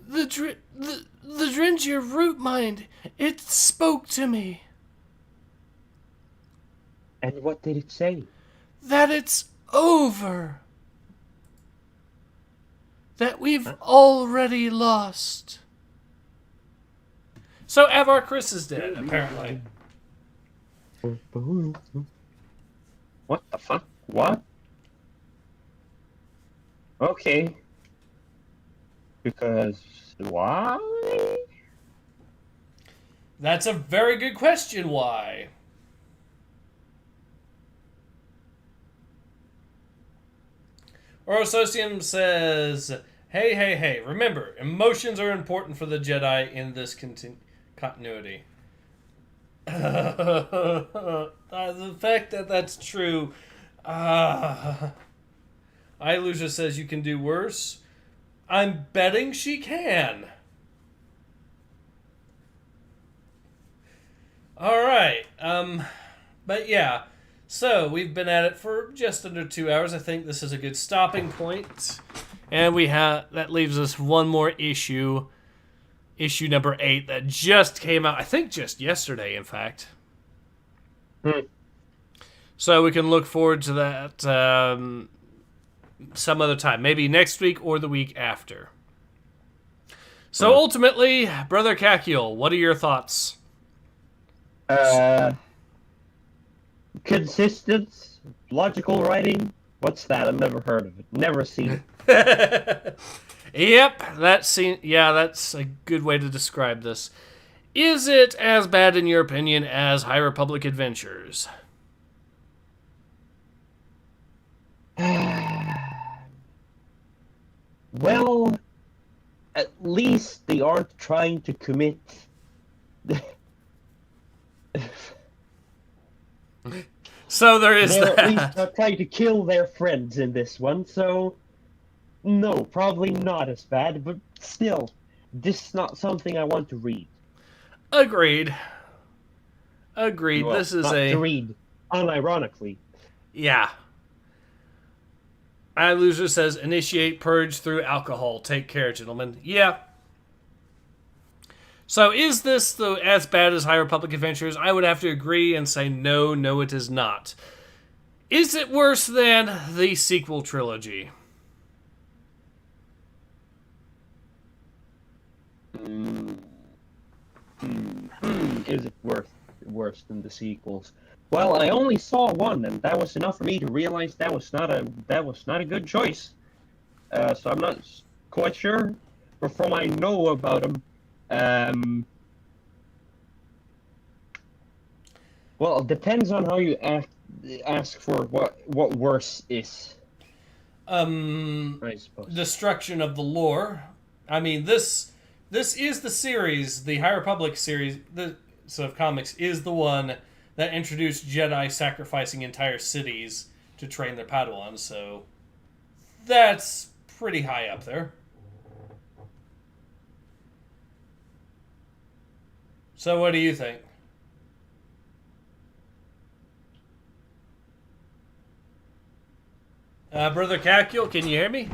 The Drengir root mind, it spoke to me. And what did it say? That it's over. that we've already lost. So Avar Chris is dead, apparently. What the fuck? What? Okay. Because why? That's a very good question, why? Orosocium says, hey, remember, emotions are important for the Jedi in this continuity. The fact that that's true. Ilusha says you can do worse. I'm betting she can. Alright, but yeah. So, we've been at it for just under 2 hours. I think this is a good stopping point. And that leaves us one more issue. Issue number 8 that just came out, I think just yesterday, in fact. So we can look forward to that some other time. Maybe next week or the week after. So ultimately, Brother Kakiel, what are your thoughts? Consistent, logical writing. What's that? I've never heard of it. Never seen it. Yep, that's a good way to describe this. Is it as bad in your opinion as High Republic Adventures? Well, at least they aren't trying to commit. So there is They're that. at least not trying to kill their friends in this one, so no, probably not as bad, but still, this is not something I want to read. Agreed. Well, this is not to read, unironically. Yeah. Loser says, initiate purge through alcohol. Take care, gentlemen. Yeah. So is this as bad as High Republic Adventures? I would have to agree and say no, it is not. Is it worse than the sequel trilogy? Is it worse than the sequels? Well, I only saw one, and that was enough for me to realize that was not a good choice. So I'm not quite sure. But from what I know about them, well, it depends on how you ask for what worse is. I suppose. Destruction of the lore. I mean, this is the series, the High Republic series, of comics, is the one that introduced Jedi sacrificing entire cities to train their Padawans, so that's pretty high up there. So what do you think? Brother Kakiel, can you hear me?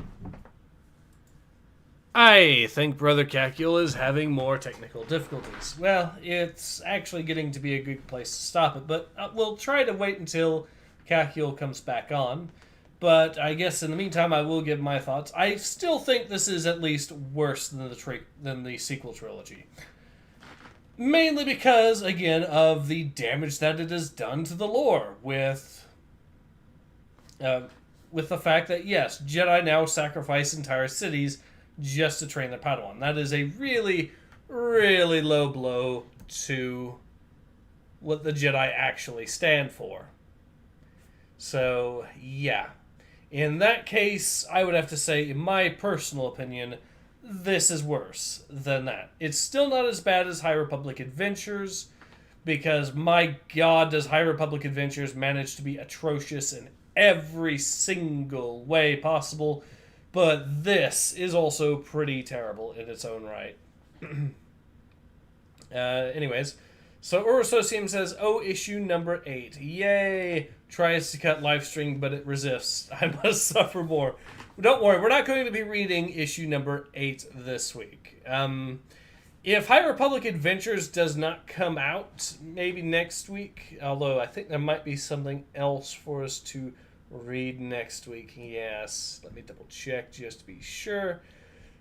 I think Brother Kakiel is having more technical difficulties. Well, it's actually getting to be a good place to stop it, but we'll try to wait until Kakiel comes back on. But I guess in the meantime, I will give my thoughts. I still think this is at least worse than the sequel trilogy. Mainly because, again, of the damage that it has done to the lore with the fact that, yes, Jedi now sacrifice entire cities just to train their Padawan. That is a really, really low blow to what the Jedi actually stand for. So, yeah. In that case, I would have to say, in my personal opinion, this is worse than that. It's still not as bad as High Republic Adventures, because my god, does High Republic Adventures manage to be atrocious in every single way possible, but this is also pretty terrible in its own right. Anyways, so Orosocium says, issue number 8. Yay! Tries to cut Livestream, but it resists. I must suffer more. Don't worry, we're not going to be reading issue number 8 this week. If High Republic Adventures does not come out, maybe next week, although I think there might be something else for us to Read next week. Yes. Let me double check just to be sure.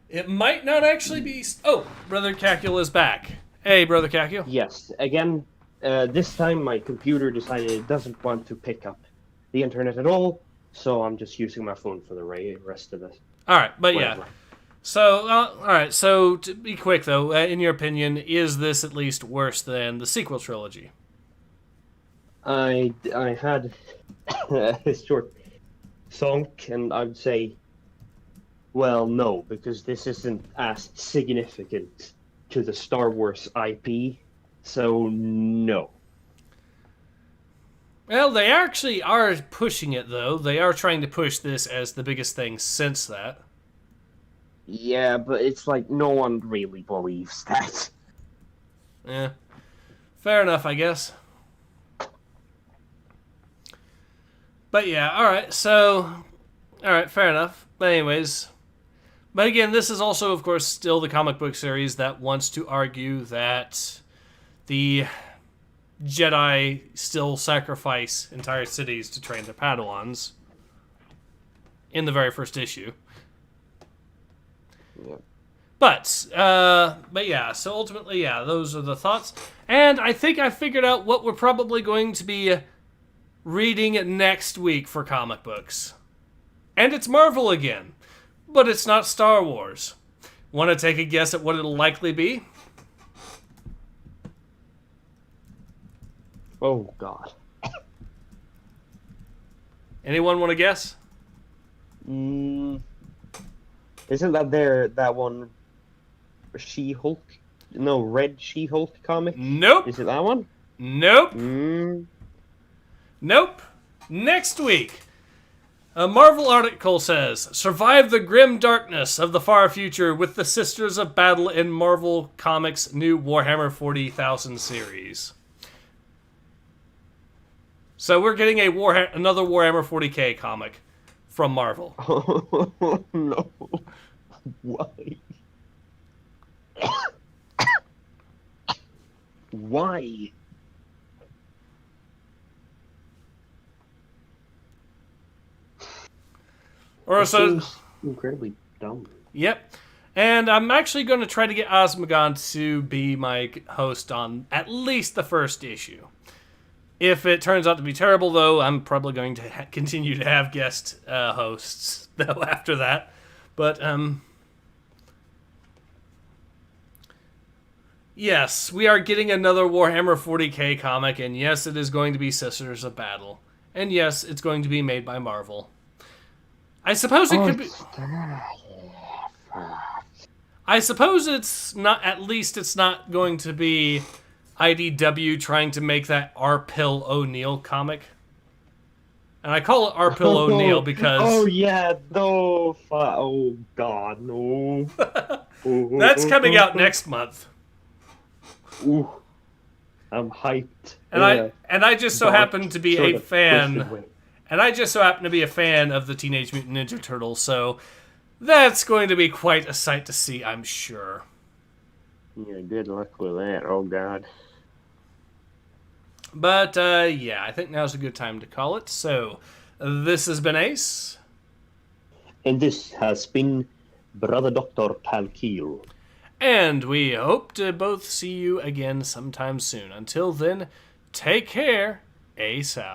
It might not actually be... Oh, Brother Cacule is back. Hey, Brother Cacule. Yes, again, this time my computer decided it doesn't want to pick up the internet at all, so I'm just using my phone for the rest of it. All right, but Whatever. yeah. So, all right, so to be quick, though, in your opinion, is this at least worse than the sequel trilogy? I had a short thunk, and I'd say, well, no, because this isn't as significant to the Star Wars IP, so no. Well, they actually are pushing it, though. They are trying to push this as the biggest thing since that. Yeah, but it's like no one really believes that. Yeah. Fair enough, I guess. But yeah, alright, so... Alright, fair enough. But anyways... But again, this is also, of course, still the comic book series that wants to argue that the Jedi still sacrifice entire cities to train their Padawans in the very first issue. Yeah. But yeah, so ultimately, yeah, those are the thoughts. And I think I figured out what we're probably going to be reading next week for comic books. And it's Marvel again. But it's not Star Wars. Want to take a guess at what it'll likely be? Oh, God. Anyone want to guess? Isn't that that one She-Hulk? No, Red She-Hulk comic? Nope. Is it that one? Nope. Nope. Next week. A Marvel article says, survive the grim darkness of the far future with the Sisters of Battle in Marvel Comics' new Warhammer 40,000 series. So we're getting another Warhammer 40k comic from Marvel. Oh, no. Why? Why? Or It so, seems incredibly dumb. yep. And I'm actually going to try to get Osmagond to be my host on at least the first issue. If it turns out to be terrible, though, I'm probably going to continue to have guest hosts, though, after that. But, yes, we are getting another Warhammer 40k comic, and yes, it is going to be Sisters of Battle. And yes, it's going to be made by Marvel. I suppose it could be... I suppose it's not... At least it's not going to be IDW trying to make that R. Pill O'Neil comic. And I call it R. Pill O'Neil because... Oh, yeah, no. Oh, God, no. That's coming out next month. Ooh. I'm hyped. And I just so happen to be a fan... Way. And I just so happen to be a fan of the Teenage Mutant Ninja Turtles, so that's going to be quite a sight to see, I'm sure. Yeah, good luck with that. Oh, God. But, yeah, I think now's a good time to call it. So, this has been Ace. And this has been Brother Dr. Palkeel. And we hope to both see you again sometime soon. Until then, take care. Ace out.